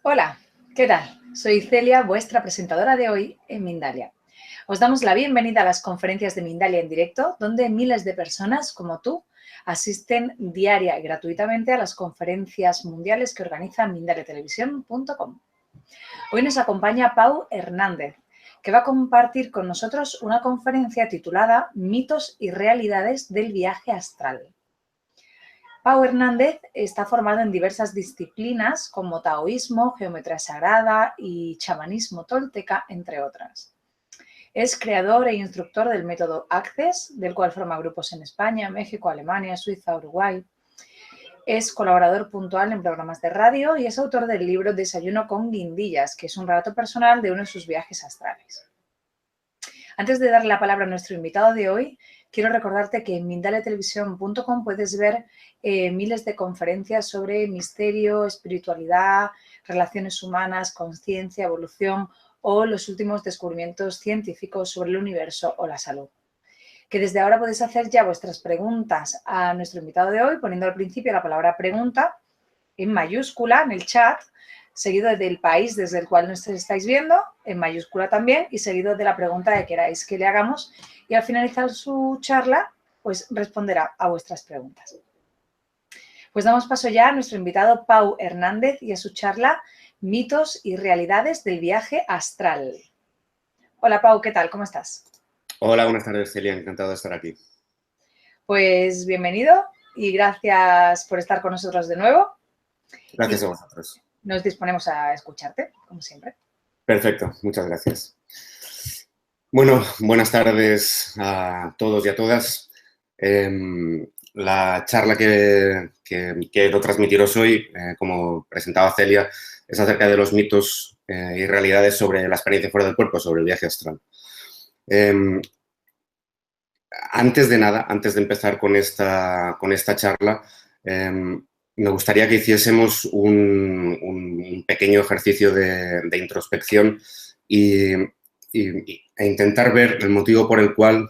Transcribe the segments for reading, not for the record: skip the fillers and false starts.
Hola, ¿qué tal? Soy Celia, vuestra presentadora de hoy en Mindalia. Os damos la bienvenida a las conferencias de Mindalia en directo, donde miles de personas como tú asisten diaria y gratuitamente a las conferencias mundiales que organiza mindaliatelevisión.com. Hoy nos acompaña Pau Hernández, que va a compartir con nosotros una conferencia titulada Mitos y realidades del viaje astral. Pau Hernández está formado en diversas disciplinas como taoísmo, geometría sagrada y chamanismo tolteca, entre otras. Es creador e instructor del método Access, del cual forma grupos en España, México, Alemania, Suiza, Uruguay. Es colaborador puntual en programas de radio y es autor del libro Desayuno con guindillas, que es un relato personal de uno de sus viajes astrales. Antes de darle la palabra a nuestro invitado de hoy, quiero recordarte que en mindaliatelevisión.com puedes ver miles de conferencias sobre misterio, espiritualidad, relaciones humanas, conciencia, evolución o los últimos descubrimientos científicos sobre el universo o la salud. Que desde ahora podéis hacer ya vuestras preguntas a nuestro invitado de hoy poniendo al principio la palabra pregunta en mayúscula en el chat, seguido del país desde el cual nos estáis viendo, en mayúscula también, y seguido de la pregunta que queráis que le hagamos. Y al finalizar su charla, pues responderá a vuestras preguntas. Pues damos paso ya a nuestro invitado Pau Hernández y a su charla Mitos y realidades del viaje astral. Hola Pau, ¿qué tal? ¿Cómo estás? Hola, buenas tardes, Celia. Encantado de estar aquí. Pues bienvenido y gracias por estar con nosotros de nuevo. Gracias a vosotros. Nos disponemos a escucharte, como siempre. Perfecto, muchas gracias. Bueno, buenas tardes a todos y a todas. La charla que quiero transmitiros hoy, como presentaba Celia, es acerca de los mitos y realidades sobre la experiencia fuera del cuerpo, sobre el viaje astral. Antes de nada, antes de empezar con esta charla, me gustaría que hiciésemos un pequeño ejercicio de introspección e intentar ver el motivo por el cual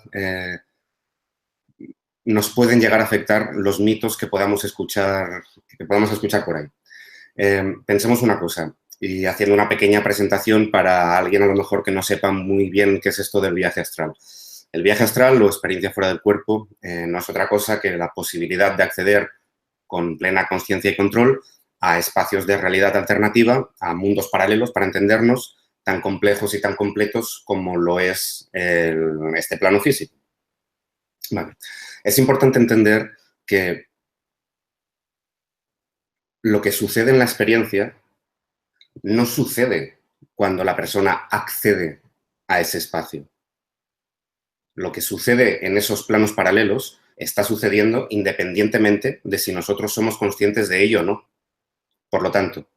nos pueden llegar a afectar los mitos que podamos escuchar por ahí. Pensemos una cosa, y haciendo una pequeña presentación para alguien a lo mejor que no sepa muy bien qué es esto del viaje astral. El viaje astral o experiencia fuera del cuerpo no es otra cosa que la posibilidad de acceder con plena conciencia y control a espacios de realidad alternativa, a mundos paralelos, para entendernos, tan complejos y tan completos como lo es este plano físico. Vale. Es importante entender que lo que sucede en la experiencia no sucede cuando la persona accede a ese espacio. Lo que sucede en esos planos paralelos está sucediendo independientemente de si nosotros somos conscientes de ello o no. Por lo tanto,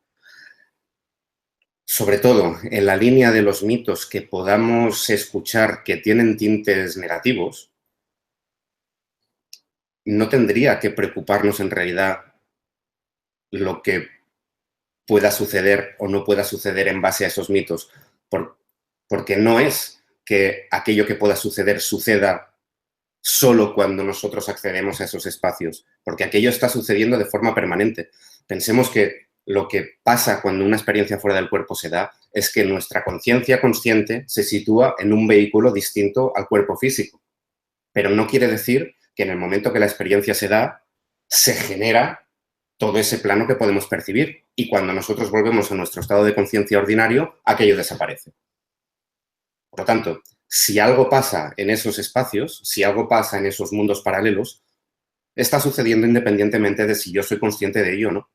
sobre todo en la línea de los mitos que podamos escuchar que tienen tintes negativos, no tendría que preocuparnos en realidad lo que pueda suceder o no pueda suceder en base a esos mitos, porque no es que aquello que pueda suceder suceda solo cuando nosotros accedemos a esos espacios, porque aquello está sucediendo de forma permanente. Pensemos que lo que pasa cuando una experiencia fuera del cuerpo se da es que nuestra conciencia consciente se sitúa en un vehículo distinto al cuerpo físico, pero no quiere decir que en el momento que la experiencia se da, se genera todo ese plano que podemos percibir y cuando nosotros volvemos a nuestro estado de conciencia ordinario, aquello desaparece. Por lo tanto, si algo pasa en esos espacios, si algo pasa en esos mundos paralelos, está sucediendo independientemente de si yo soy consciente de ello o no.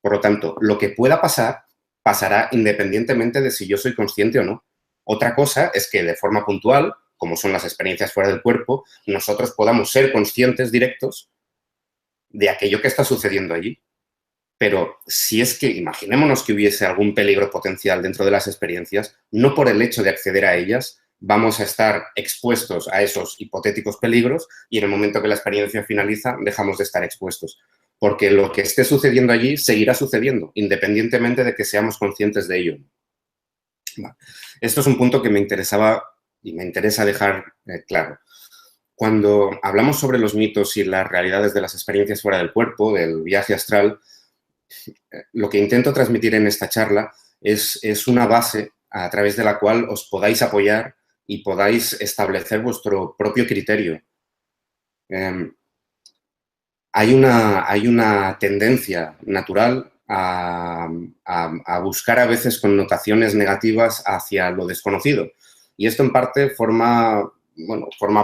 Por lo tanto, lo que pueda pasar, pasará independientemente de si yo soy consciente o no. Otra cosa es que de forma puntual, como son las experiencias fuera del cuerpo, nosotros podamos ser conscientes directos de aquello que está sucediendo allí. Pero si es que, imaginémonos que hubiese algún peligro potencial dentro de las experiencias, no por el hecho de acceder a ellas vamos a estar expuestos a esos hipotéticos peligros y en el momento que la experiencia finaliza dejamos de estar expuestos. Porque lo que esté sucediendo allí seguirá sucediendo, independientemente de que seamos conscientes de ello. Vale. Esto es un punto que me interesaba y me interesa dejar claro. Cuando hablamos sobre los mitos y las realidades de las experiencias fuera del cuerpo, del viaje astral, lo que intento transmitir en esta charla es una base a través de la cual os podáis apoyar y podáis establecer vuestro propio criterio. Hay una tendencia natural a buscar a veces connotaciones negativas hacia lo desconocido. Y esto en parte forma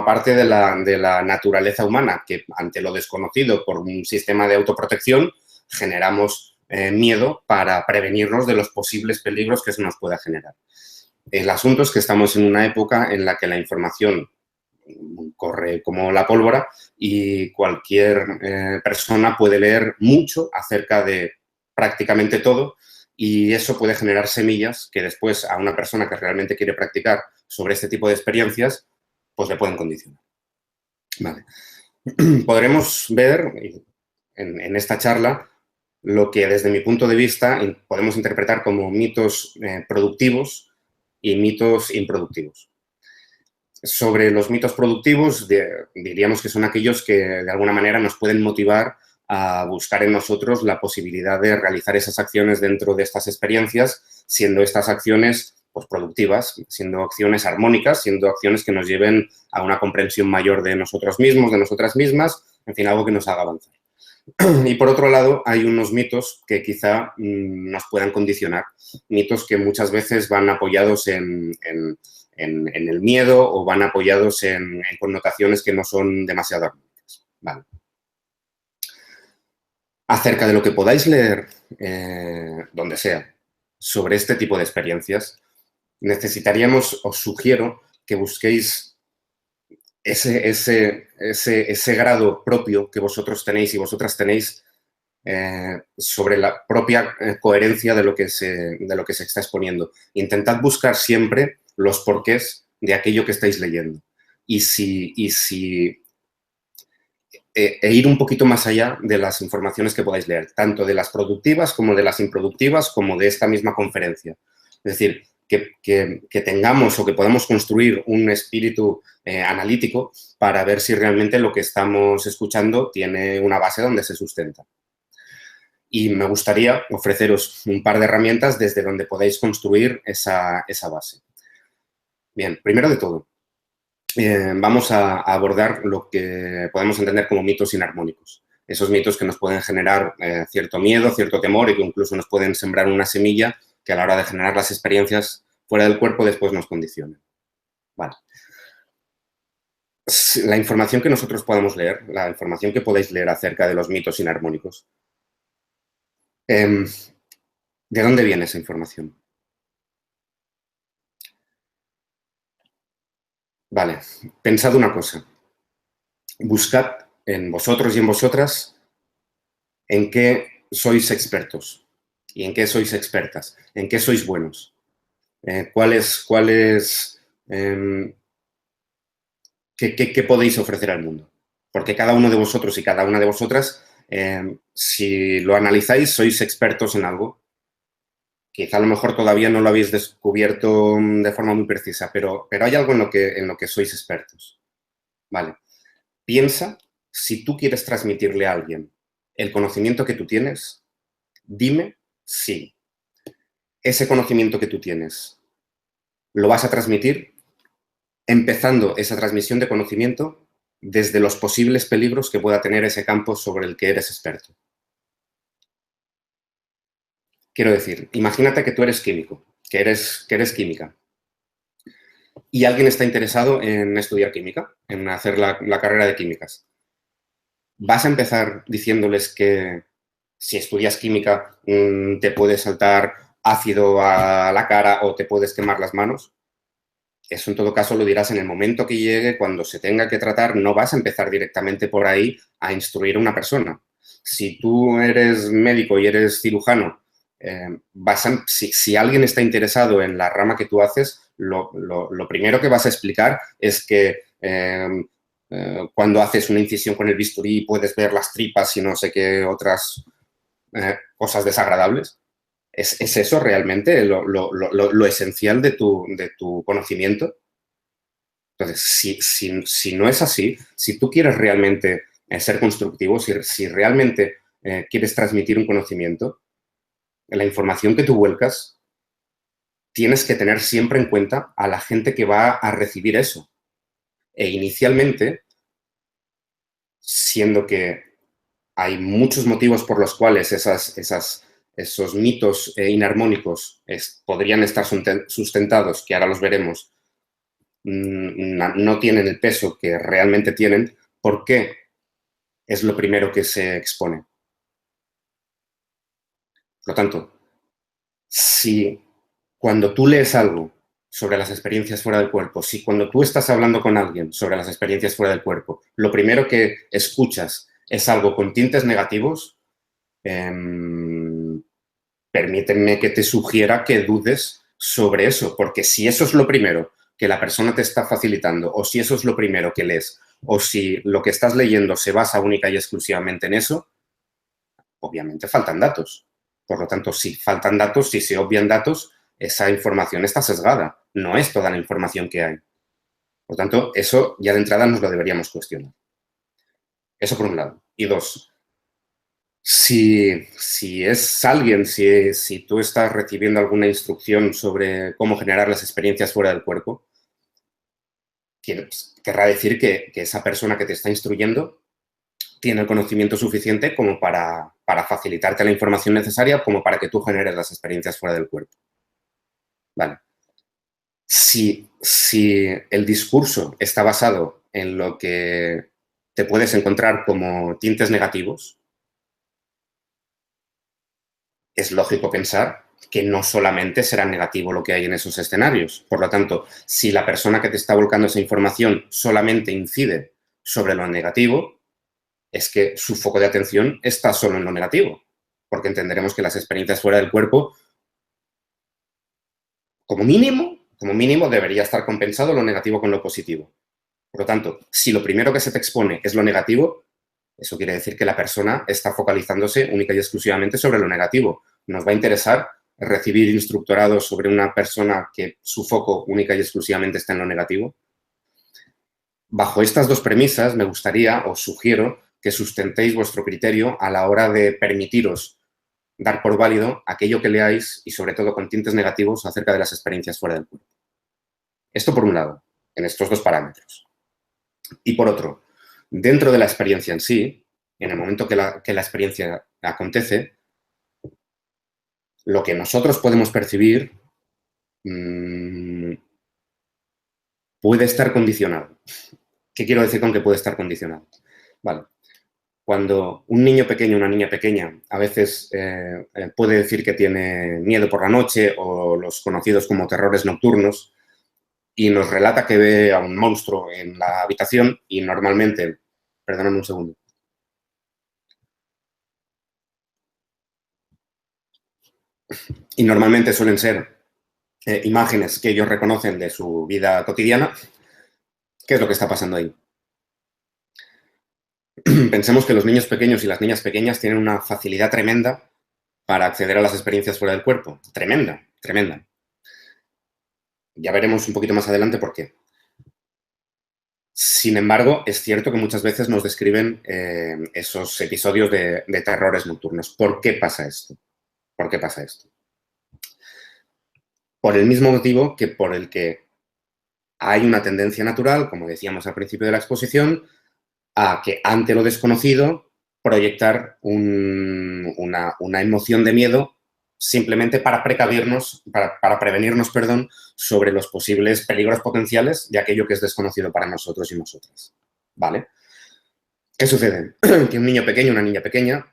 parte de la naturaleza humana, que ante lo desconocido, por un sistema de autoprotección, generamos miedo para prevenirnos de los posibles peligros que se nos pueda generar. El asunto es que estamos en una época en la que la información corre como la pólvora y cualquier persona puede leer mucho acerca de prácticamente todo y eso puede generar semillas que después a una persona que realmente quiere practicar sobre este tipo de experiencias, pues le pueden condicionar. Vale. Podremos ver en esta charla lo que desde mi punto de vista podemos interpretar como mitos productivos y mitos improductivos. Sobre los mitos productivos, diríamos que son aquellos que de alguna manera nos pueden motivar a buscar en nosotros la posibilidad de realizar esas acciones dentro de estas experiencias, siendo estas acciones pues, productivas, siendo acciones armónicas, siendo acciones que nos lleven a una comprensión mayor de nosotros mismos, de nosotras mismas, en fin, algo que nos haga avanzar. Y por otro lado, hay unos mitos que quizá nos puedan condicionar, mitos que muchas veces van apoyados en el miedo o van apoyados en connotaciones que no son demasiado armónicas. Vale. Acerca de lo que podáis leer, donde sea, sobre este tipo de experiencias, os sugiero que busquéis ese grado propio que vosotros tenéis y vosotras tenéis sobre la propia coherencia de lo que se está exponiendo. Intentad buscar siempre los porqués de aquello que estáis leyendo. E ir un poquito más allá de las informaciones que podáis leer, tanto de las productivas como de las improductivas, como de esta misma conferencia. Es decir, que tengamos o que podamos construir un espíritu analítico para ver si realmente lo que estamos escuchando tiene una base donde se sustenta. Y me gustaría ofreceros un par de herramientas desde donde podáis construir esa base. Bien, primero de todo, vamos a abordar lo que podemos entender como mitos inarmónicos. Esos mitos que nos pueden generar cierto miedo, cierto temor y que incluso nos pueden sembrar una semilla que a la hora de generar las experiencias fuera del cuerpo después nos condicionan. Vale. La información que nosotros podamos leer, la información que podáis leer acerca de los mitos inarmónicos, ¿de dónde viene esa información? Vale, pensad una cosa. Buscad en vosotros y en vosotras en qué sois expertos y en qué sois expertas, en qué sois buenos. ¿Qué podéis ofrecer al mundo? Porque cada uno de vosotros y cada una de vosotras, si lo analizáis, sois expertos en algo. Quizá a lo mejor todavía no lo habéis descubierto de forma muy precisa, pero hay algo en lo que sois expertos. Vale. Piensa, si tú quieres transmitirle a alguien el conocimiento que tú tienes, dime si ese conocimiento que tú tienes lo vas a transmitir empezando esa transmisión de conocimiento desde los posibles peligros que pueda tener ese campo sobre el que eres experto. Quiero decir, imagínate que tú eres químico, que eres química, y alguien está interesado en estudiar química, en hacer la carrera de químicas. ¿Vas a empezar diciéndoles que si estudias química te puede saltar ácido a la cara o te puedes quemar las manos? Eso en todo caso lo dirás en el momento que llegue, cuando se tenga que tratar, no vas a empezar directamente por ahí a instruir a una persona. Si tú eres médico y eres cirujano, si alguien está interesado en la rama que tú haces, lo primero que vas a explicar es que cuando haces una incisión con el bisturí puedes ver las tripas y no sé qué otras cosas desagradables. ¿Es eso realmente lo esencial de tu conocimiento? Entonces, si no es así, si tú quieres realmente ser constructivo, si realmente quieres transmitir un conocimiento, la información que tú vuelcas, tienes que tener siempre en cuenta a la gente que va a recibir eso. E inicialmente, siendo que hay muchos motivos por los cuales esos mitos inarmónicos podrían estar sustentados, que ahora los veremos, no tienen el peso que realmente tienen, ¿por qué es lo primero que se expone? Por lo tanto, si cuando tú lees algo sobre las experiencias fuera del cuerpo, si cuando tú estás hablando con alguien sobre las experiencias fuera del cuerpo, lo primero que escuchas es algo con tintes negativos, permíteme que te sugiera que dudes sobre eso, porque si eso es lo primero que la persona te está facilitando, o si eso es lo primero que lees, o si lo que estás leyendo se basa única y exclusivamente en eso, obviamente faltan datos. Por lo tanto, si faltan datos, si se obvian datos, esa información está sesgada. No es toda la información que hay. Por lo tanto, eso ya de entrada nos lo deberíamos cuestionar. Eso por un lado. Y dos, si es alguien, si tú estás recibiendo alguna instrucción sobre cómo generar las experiencias fuera del cuerpo, querrá decir que esa persona que te está instruyendo tiene el conocimiento suficiente como para facilitarte la información necesaria como para que tú generes las experiencias fuera del cuerpo. Vale. Si el discurso está basado en lo que te puedes encontrar como tintes negativos, es lógico pensar que no solamente será negativo lo que hay en esos escenarios. Por lo tanto, si la persona que te está volcando esa información solamente incide sobre lo negativo, es que su foco de atención está solo en lo negativo, porque entenderemos que las experiencias fuera del cuerpo, como mínimo debería estar compensado lo negativo con lo positivo. Por lo tanto, si lo primero que se te expone es lo negativo, eso quiere decir que la persona está focalizándose única y exclusivamente sobre lo negativo. Nos va a interesar recibir instructorado sobre una persona que su foco única y exclusivamente está en lo negativo. Bajo estas dos premisas, me gustaría, os sugiero, que sustentéis vuestro criterio a la hora de permitiros dar por válido aquello que leáis y, sobre todo, con tintes negativos acerca de las experiencias fuera del cuerpo. Esto por un lado, en estos dos parámetros. Y por otro, dentro de la experiencia en sí, en el momento que la experiencia acontece, lo que nosotros podemos percibir puede estar condicionado. ¿Qué quiero decir con que puede estar condicionado? Vale. Cuando un niño pequeño, una niña pequeña, a veces puede decir que tiene miedo por la noche o los conocidos como terrores nocturnos y nos relata que ve a un monstruo en la habitación y normalmente, perdóname un segundo, y normalmente suelen ser imágenes que ellos reconocen de su vida cotidiana. ¿Qué es lo que está pasando ahí? Pensemos que los niños pequeños y las niñas pequeñas tienen una facilidad tremenda para acceder a las experiencias fuera del cuerpo. Tremenda, tremenda. Ya veremos un poquito más adelante por qué. Sin embargo, es cierto que muchas veces nos describen esos episodios de terrores nocturnos. ¿Por qué pasa esto? ¿Por qué pasa esto? Por el mismo motivo que por el que hay una tendencia natural, como decíamos al principio de la exposición, a que ante lo desconocido proyectar una emoción de miedo simplemente para precavirnos, para prevenirnos, perdón, sobre los posibles peligros potenciales de aquello que es desconocido para nosotros y nosotras. ¿Vale? ¿Qué sucede? Que un niño pequeño, una niña pequeña,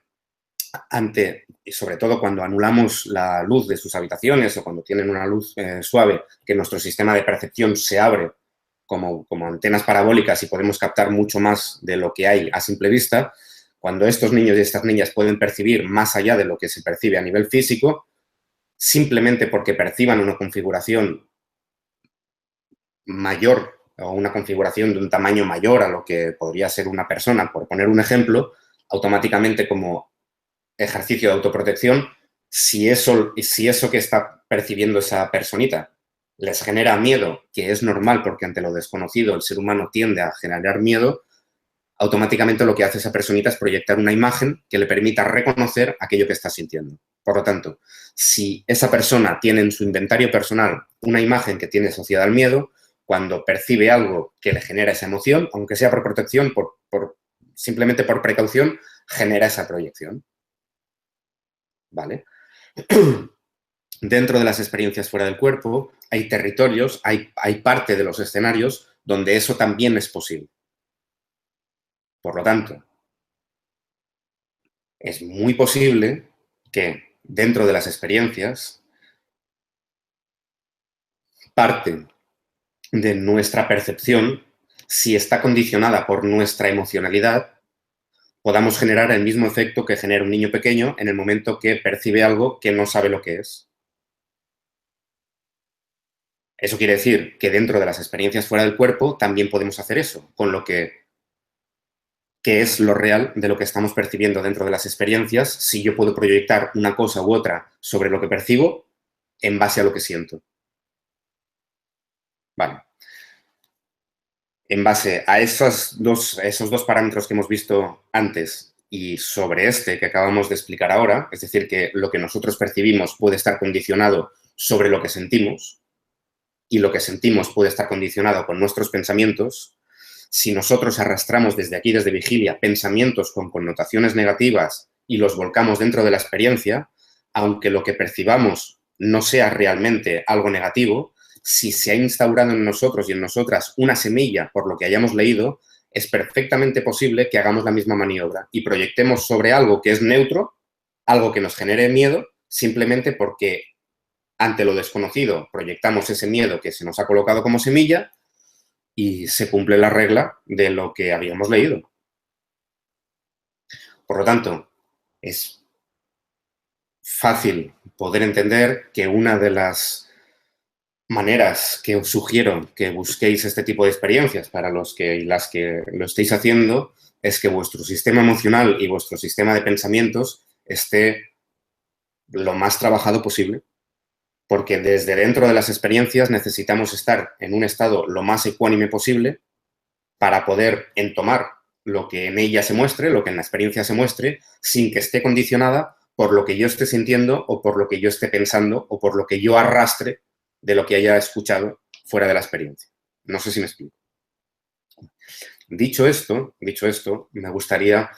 y sobre todo cuando anulamos la luz de sus habitaciones o cuando tienen una luz suave, que nuestro sistema de percepción se abre como antenas parabólicas y podemos captar mucho más de lo que hay a simple vista, cuando estos niños y estas niñas pueden percibir más allá de lo que se percibe a nivel físico, simplemente porque perciban una configuración mayor o una configuración de un tamaño mayor a lo que podría ser una persona, por poner un ejemplo, automáticamente como ejercicio de autoprotección, si eso que está percibiendo esa personita les genera miedo, que es normal porque ante lo desconocido el ser humano tiende a generar miedo, automáticamente lo que hace esa personita es proyectar una imagen que le permita reconocer aquello que está sintiendo. Por lo tanto, si esa persona tiene en su inventario personal una imagen que tiene asociada al miedo, cuando percibe algo que le genera esa emoción, aunque sea por protección, simplemente por precaución, genera esa proyección. ¿Vale? Dentro de las experiencias fuera del cuerpo hay territorios, hay parte de los escenarios donde eso también es posible. Por lo tanto, es muy posible que dentro de las experiencias parte de nuestra percepción, si está condicionada por nuestra emocionalidad, podamos generar el mismo efecto que genera un niño pequeño en el momento que percibe algo que no sabe lo que es. Eso quiere decir que dentro de las experiencias fuera del cuerpo también podemos hacer eso, con lo que es lo real de lo que estamos percibiendo dentro de las experiencias, si yo puedo proyectar una cosa u otra sobre lo que percibo en base a lo que siento. Vale. En base a esos dos parámetros que hemos visto antes y sobre este que acabamos de explicar ahora, es decir, que lo que nosotros percibimos puede estar condicionado sobre lo que sentimos y lo que sentimos puede estar condicionado con nuestros pensamientos, si nosotros arrastramos desde aquí, desde Vigilia, pensamientos con connotaciones negativas y los volcamos dentro de la experiencia, aunque lo que percibamos no sea realmente algo negativo, si se ha instaurado en nosotros y en nosotras una semilla por lo que hayamos leído, es perfectamente posible que hagamos la misma maniobra y proyectemos sobre algo que es neutro, algo que nos genere miedo, simplemente porque ante lo desconocido proyectamos ese miedo que se nos ha colocado como semilla y se cumple la regla de lo que habíamos leído. Por lo tanto, es fácil poder entender que una de las maneras que os sugiero que busquéis este tipo de experiencias para los que y las que lo estéis haciendo es que vuestro sistema emocional y vuestro sistema de pensamientos esté lo más trabajado posible, porque desde dentro de las experiencias necesitamos estar en un estado lo más ecuánime posible para poder entomar lo que en ella se muestre, lo que en la experiencia se muestre, sin que esté condicionada por lo que yo esté sintiendo o por lo que yo esté pensando o por lo que yo arrastre de lo que haya escuchado fuera de la experiencia. No sé si me explico. Dicho esto, me gustaría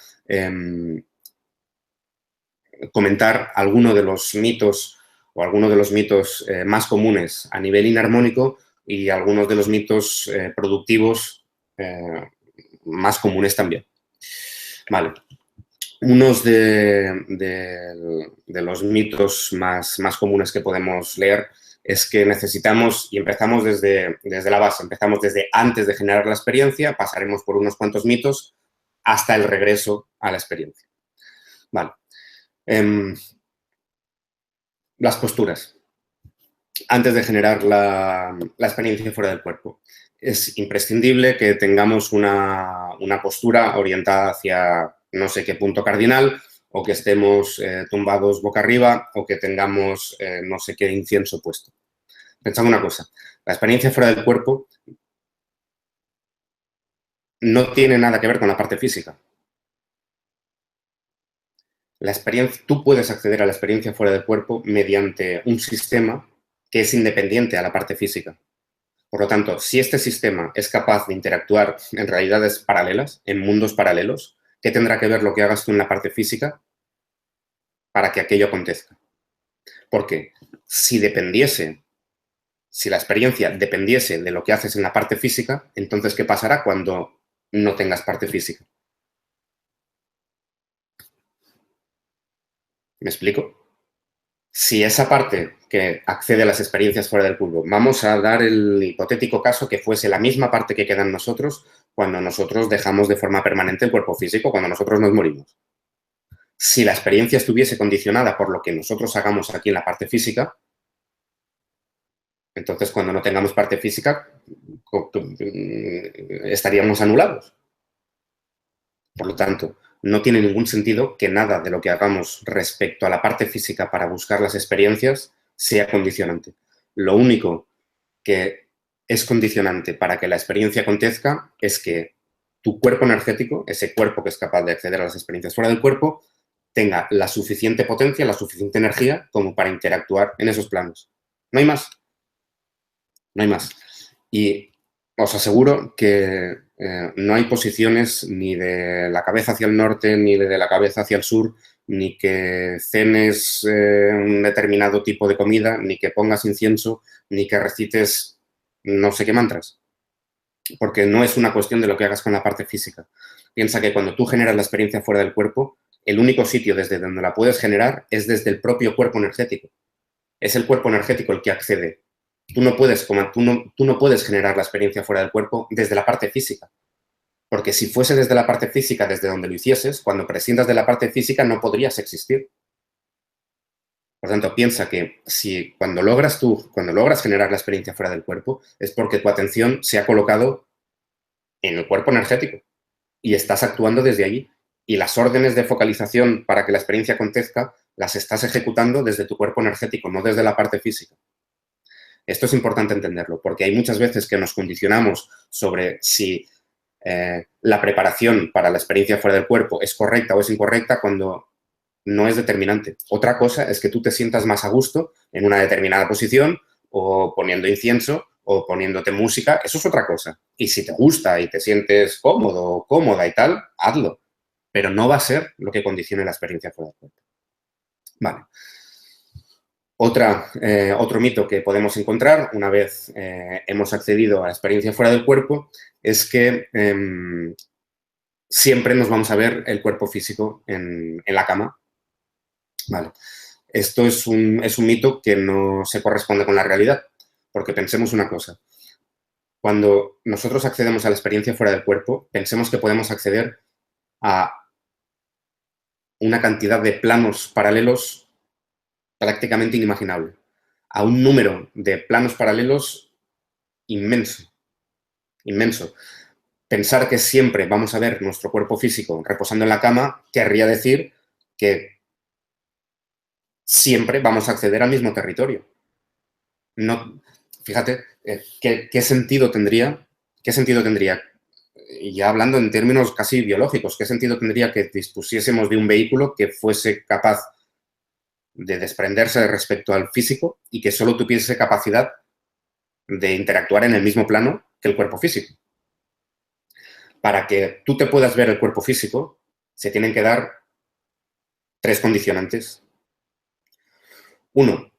comentar alguno de los mitos o algunos de los mitos más comunes a nivel inarmónico y algunos de los mitos productivos más comunes también. Vale. Unos de los mitos más comunes que podemos leer es que necesitamos, y empezamos desde la base, empezamos desde antes de generar la experiencia, pasaremos por unos cuantos mitos hasta el regreso a la experiencia. Vale. Las posturas. Antes de generar la experiencia fuera del cuerpo. Es imprescindible que tengamos una postura orientada hacia no sé qué punto cardinal, o que estemos tumbados boca arriba, o que tengamos no sé qué incienso puesto. Pensad una cosa, la experiencia fuera del cuerpo no tiene nada que ver con la parte física. Tú puedes acceder a la experiencia fuera del cuerpo mediante un sistema que es independiente a la parte física. Por lo tanto, si este sistema es capaz de interactuar en realidades paralelas, en mundos paralelos, ¿qué tendrá que ver lo que hagas tú en la parte física para que aquello acontezca? Porque si la experiencia dependiese de lo que haces en la parte física, entonces, ¿qué pasará cuando no tengas parte física? ¿Me explico? Si esa parte que accede a las experiencias fuera del cuerpo, vamos a dar el hipotético caso que fuese la misma parte que queda en nosotros cuando nosotros dejamos de forma permanente el cuerpo físico, cuando nosotros nos morimos. Si la experiencia estuviese condicionada por lo que nosotros hagamos aquí en la parte física, entonces cuando no tengamos parte física estaríamos anulados. Por lo tanto, no tiene ningún sentido que nada de lo que hagamos respecto a la parte física para buscar las experiencias sea condicionante. Lo único que es condicionante para que la experiencia acontezca es que tu cuerpo energético, ese cuerpo que es capaz de acceder a las experiencias fuera del cuerpo, tenga la suficiente potencia, la suficiente energía como para interactuar en esos planos. No hay más. No hay más. Y os aseguro que no hay posiciones ni de la cabeza hacia el norte, ni de la cabeza hacia el sur, ni que cenes un determinado tipo de comida, ni que pongas incienso, ni que recites no sé qué mantras. Porque no es una cuestión de lo que hagas con la parte física. Piensa que cuando tú generas la experiencia fuera del cuerpo, el único sitio desde donde la puedes generar es desde el propio cuerpo energético. Es el cuerpo energético el que accede. Tú no puedes generar la experiencia fuera del cuerpo desde la parte física. Porque si fuese desde la parte física, desde donde lo hicieses, cuando prescindas de la parte física no podrías existir. Por tanto, piensa que si cuando logras generar la experiencia fuera del cuerpo, es porque tu atención se ha colocado en el cuerpo energético y estás actuando desde allí. Y las órdenes de focalización para que la experiencia acontezca las estás ejecutando desde tu cuerpo energético, no desde la parte física. Esto es importante entenderlo, porque hay muchas veces que nos condicionamos sobre si la preparación para la experiencia fuera del cuerpo es correcta o es incorrecta cuando no es determinante. Otra cosa es que tú te sientas más a gusto en una determinada posición o poniendo incienso o poniéndote música, eso es otra cosa. Y si te gusta y te sientes cómodo o cómoda y tal, hazlo. Pero no va a ser lo que condicione la experiencia fuera del cuerpo. Vale. Otro mito que podemos encontrar una vez hemos accedido a la experiencia fuera del cuerpo es que siempre nos vamos a ver el cuerpo físico en la cama. Vale. Esto es un mito que no se corresponde con la realidad, porque pensemos una cosa. Cuando nosotros accedemos a la experiencia fuera del cuerpo, pensemos que podemos acceder a una cantidad de planos paralelos prácticamente inimaginable, a un número de planos paralelos inmenso, inmenso. Pensar que siempre vamos a ver nuestro cuerpo físico reposando en la cama querría decir que siempre vamos a acceder al mismo territorio. No, fíjate, ¿qué sentido tendría? ¿Qué sentido tendría? Y ya hablando en términos casi biológicos, ¿qué sentido tendría que dispusiésemos de un vehículo que fuese capaz de desprenderse respecto al físico y que solo tuviese capacidad de interactuar en el mismo plano que el cuerpo físico? Para que tú te puedas ver el cuerpo físico, se tienen que dar 3 condicionantes. 1,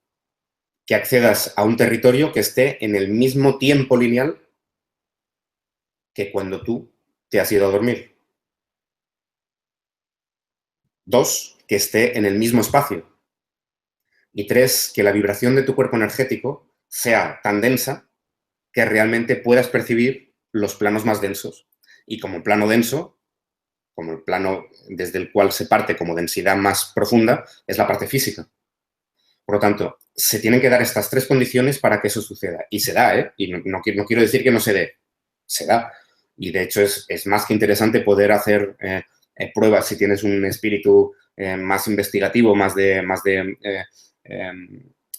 que accedas a un territorio que esté en el mismo tiempo lineal que cuando tú te has ido a dormir. 2, que esté en el mismo espacio. Y 3, que la vibración de tu cuerpo energético sea tan densa que realmente puedas percibir los planos más densos. Y como plano denso, como el plano desde el cual se parte como densidad más profunda, es la parte física. Por lo tanto, se tienen que dar estas 3 condiciones para que eso suceda. Y se da, ¿eh? Y no quiero decir que no se dé. Se da. Y de hecho es más que interesante poder hacer pruebas si tienes un espíritu más investigativo, más de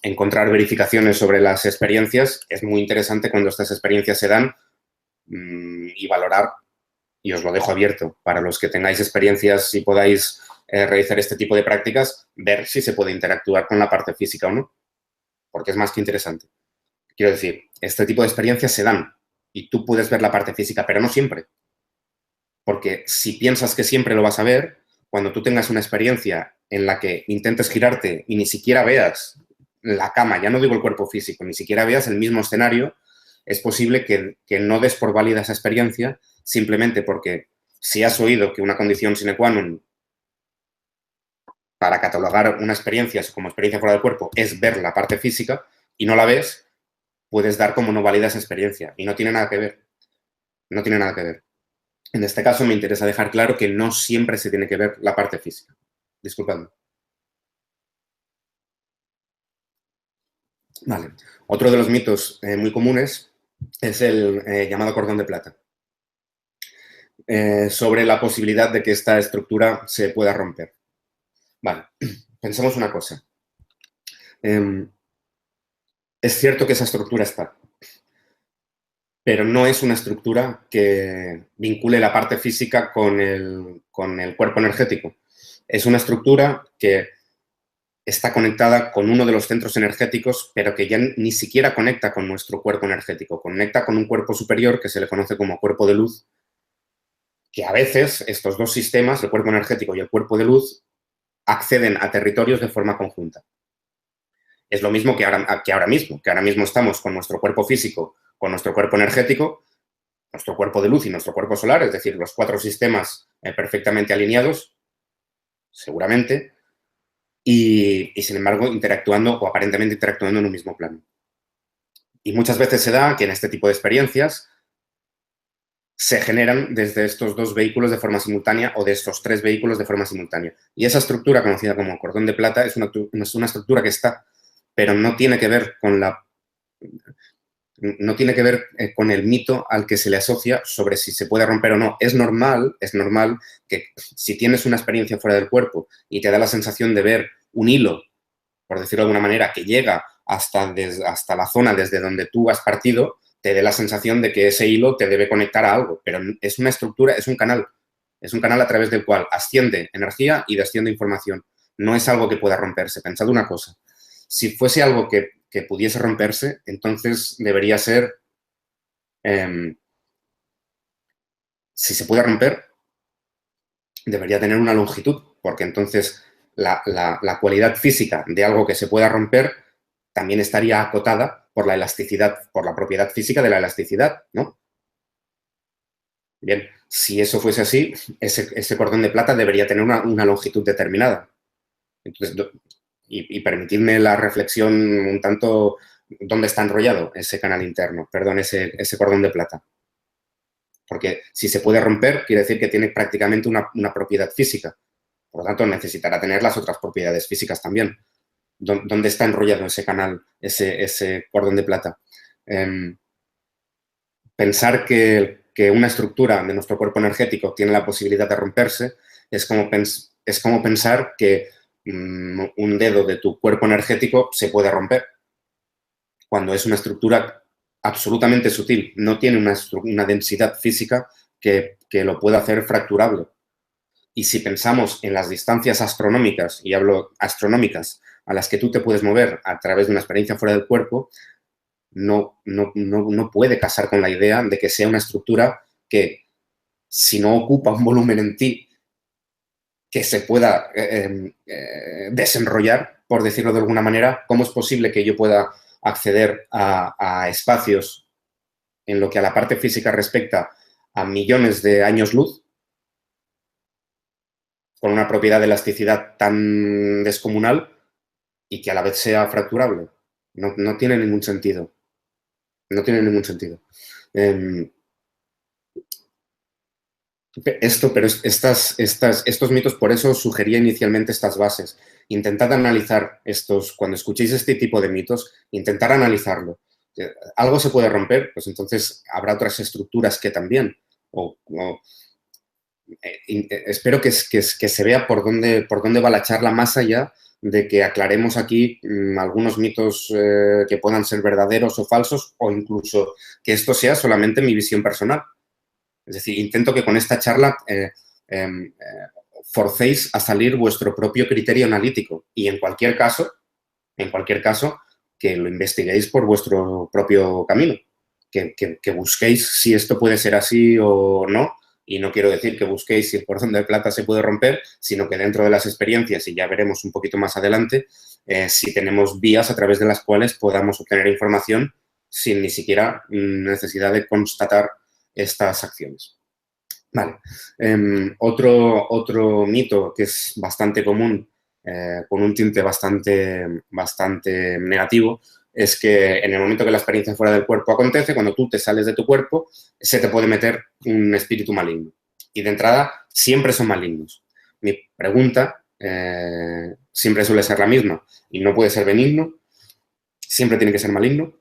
encontrar verificaciones sobre las experiencias. Es muy interesante cuando estas experiencias se dan y valorar, y os lo dejo abierto, para los que tengáis experiencias y podáis realizar este tipo de prácticas, ver si se puede interactuar con la parte física o no, porque es más que interesante. Quiero decir, este tipo de experiencias se dan y tú puedes ver la parte física, pero no siempre. Porque si piensas que siempre lo vas a ver, cuando tú tengas una experiencia en la que intentes girarte y ni siquiera veas la cama, ya no digo el cuerpo físico, ni siquiera veas el mismo escenario, es posible que no des por válida esa experiencia simplemente porque si has oído que una condición sine qua non para catalogar una experiencia como experiencia fuera del cuerpo es ver la parte física y no la ves, puedes dar como no válida esa experiencia. Y no tiene nada que ver. No tiene nada que ver. En este caso me interesa dejar claro que no siempre se tiene que ver la parte física. Disculpadme. Vale. Otro de los mitos muy comunes es el llamado cordón de plata. Sobre la posibilidad de que esta estructura se pueda romper. Vale. Pensemos una cosa. Es cierto que esa estructura está, pero no es una estructura que vincule la parte física con el cuerpo energético. Es una estructura que está conectada con uno de los centros energéticos, pero que ya ni siquiera conecta con nuestro cuerpo energético. Conecta con un cuerpo superior que se le conoce como cuerpo de luz, que a veces estos dos sistemas, el cuerpo energético y el cuerpo de luz, acceden a territorios de forma conjunta. Es lo mismo que ahora mismo estamos con nuestro cuerpo físico, con nuestro cuerpo energético, nuestro cuerpo de luz y nuestro cuerpo solar, es decir, los 4 sistemas perfectamente alineados, seguramente, y sin embargo interactuando o aparentemente interactuando en un mismo plano. Y muchas veces se da que en este tipo de experiencias se generan desde estos 2 vehículos de forma simultánea o de estos 3 vehículos de forma simultánea. Y esa estructura, conocida como cordón de plata, es una estructura que está, pero no tiene que ver con con el mito al que se le asocia sobre si se puede romper o no. Es normal que si tienes una experiencia fuera del cuerpo y te da la sensación de ver un hilo, por decirlo de alguna manera, que llega hasta la zona desde donde tú has partido, te dé la sensación de que ese hilo te debe conectar a algo. Pero es una estructura, es un canal. Es un canal a través del cual asciende energía y desciende información. No es algo que pueda romperse. Pensad una cosa. Si fuese algo que pudiese romperse, entonces debería ser, si se puede romper, debería tener una longitud, porque entonces la cualidad física de algo que se pueda romper también estaría acotada por la elasticidad, por la propiedad física de la elasticidad, ¿no? Bien, si eso fuese así, ese cordón de plata debería tener una longitud determinada. Entonces, y permitidme la reflexión un tanto, ¿dónde está enrollado ese canal interno? Perdón, ese cordón de plata. Porque si se puede romper, quiere decir que tiene prácticamente una propiedad física. Por lo tanto, necesitará tener las otras propiedades físicas también. ¿Dónde está enrollado ese canal, ese cordón de plata? Pensar que una estructura de nuestro cuerpo energético tiene la posibilidad de romperse es como pensar que un dedo de tu cuerpo energético se puede romper, cuando es una estructura absolutamente sutil, no tiene una densidad física que lo pueda hacer fracturable. Y si pensamos en las distancias astronómicas, y hablo astronómicas, a las que tú te puedes mover a través de una experiencia fuera del cuerpo, no puede casar con la idea de que sea una estructura que, si no ocupa un volumen en ti que se pueda desenrollar, por decirlo de alguna manera, ¿cómo es posible que yo pueda acceder a espacios en lo que a la parte física respecta a millones de años luz, con una propiedad de elasticidad tan descomunal y que a la vez sea fracturable? No tiene ningún sentido. No tiene ningún sentido. Estos mitos, por eso sugería inicialmente estas bases. Intentad analizar cuando escuchéis este tipo de mitos, intentar analizarlo. ¿Algo se puede romper? Pues entonces habrá otras estructuras que también. Espero que se vea por dónde va la charla, más allá de que aclaremos aquí algunos mitos que puedan ser verdaderos o falsos, o incluso que esto sea solamente mi visión personal. Es decir, intento que con esta charla forcéis a salir vuestro propio criterio analítico y en cualquier caso, que lo investiguéis por vuestro propio camino, que busquéis si esto puede ser así o no. Y no quiero decir que busquéis si el cordón de plata se puede romper, sino que dentro de las experiencias, y ya veremos un poquito más adelante, si tenemos vías a través de las cuales podamos obtener información sin ni siquiera necesidad de constatar estas acciones. Vale. Otro mito que es bastante común, con un tinte bastante negativo, es que en el momento que la experiencia fuera del cuerpo acontece, cuando tú te sales de tu cuerpo, se te puede meter un espíritu maligno. Y de entrada, siempre son malignos. Mi pregunta siempre suele ser la misma. ¿Y no puede ser benigno? ¿Siempre tiene que ser maligno?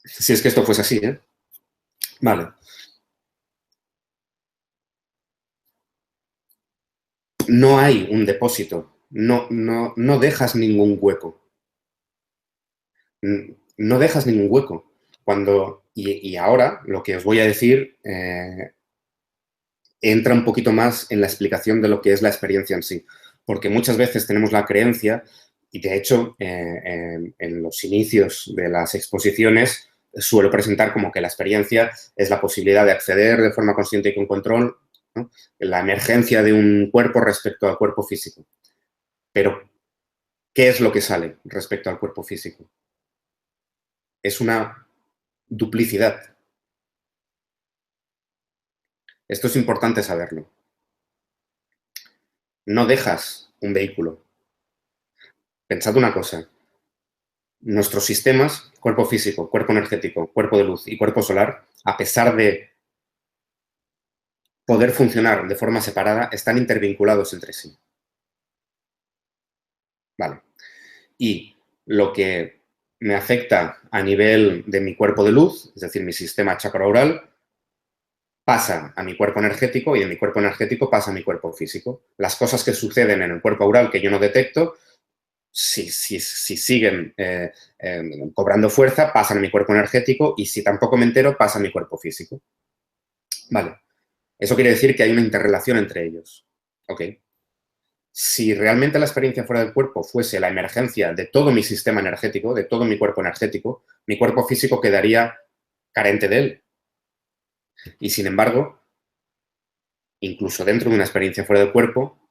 Si es que esto fuese así, ¿eh? Vale. No hay un depósito, no dejas ningún hueco. No dejas ningún hueco. Cuando Y ahora lo que os voy a decir entra un poquito más en la explicación de lo que es la experiencia en sí. Porque muchas veces tenemos la creencia, y de hecho en los inicios de las exposiciones suelo presentar como que la experiencia es la posibilidad de acceder de forma consciente y con control, ¿no?, la emergencia de un cuerpo respecto al cuerpo físico. Pero, ¿qué es lo que sale respecto al cuerpo físico? Es una duplicidad. Esto es importante saberlo. No dejas un vehículo. Pensad una cosa. Nuestros sistemas, cuerpo físico, cuerpo energético, cuerpo de luz y cuerpo solar, a pesar de poder funcionar de forma separada, están intervinculados entre sí. Vale. Y lo que me afecta a nivel de mi cuerpo de luz, es decir, mi sistema chakra-oral, pasa a mi cuerpo energético y de mi cuerpo energético pasa a mi cuerpo físico. Las cosas que suceden en el cuerpo oral que yo no detecto, si siguen cobrando fuerza, pasan a mi cuerpo energético y si tampoco me entero, pasa a mi cuerpo físico. Vale. Eso quiere decir que hay una interrelación entre ellos. ¿Ok? Si realmente la experiencia fuera del cuerpo fuese la emergencia de todo mi sistema energético, de todo mi cuerpo energético, mi cuerpo físico quedaría carente de él. Y sin embargo, incluso dentro de una experiencia fuera del cuerpo,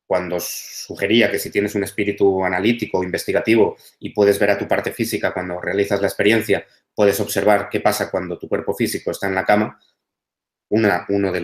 cuando sugería que si tienes un espíritu analítico o investigativo y puedes ver a tu parte física cuando realizas la experiencia, puedes observar qué pasa cuando tu cuerpo físico está en la cama, uno de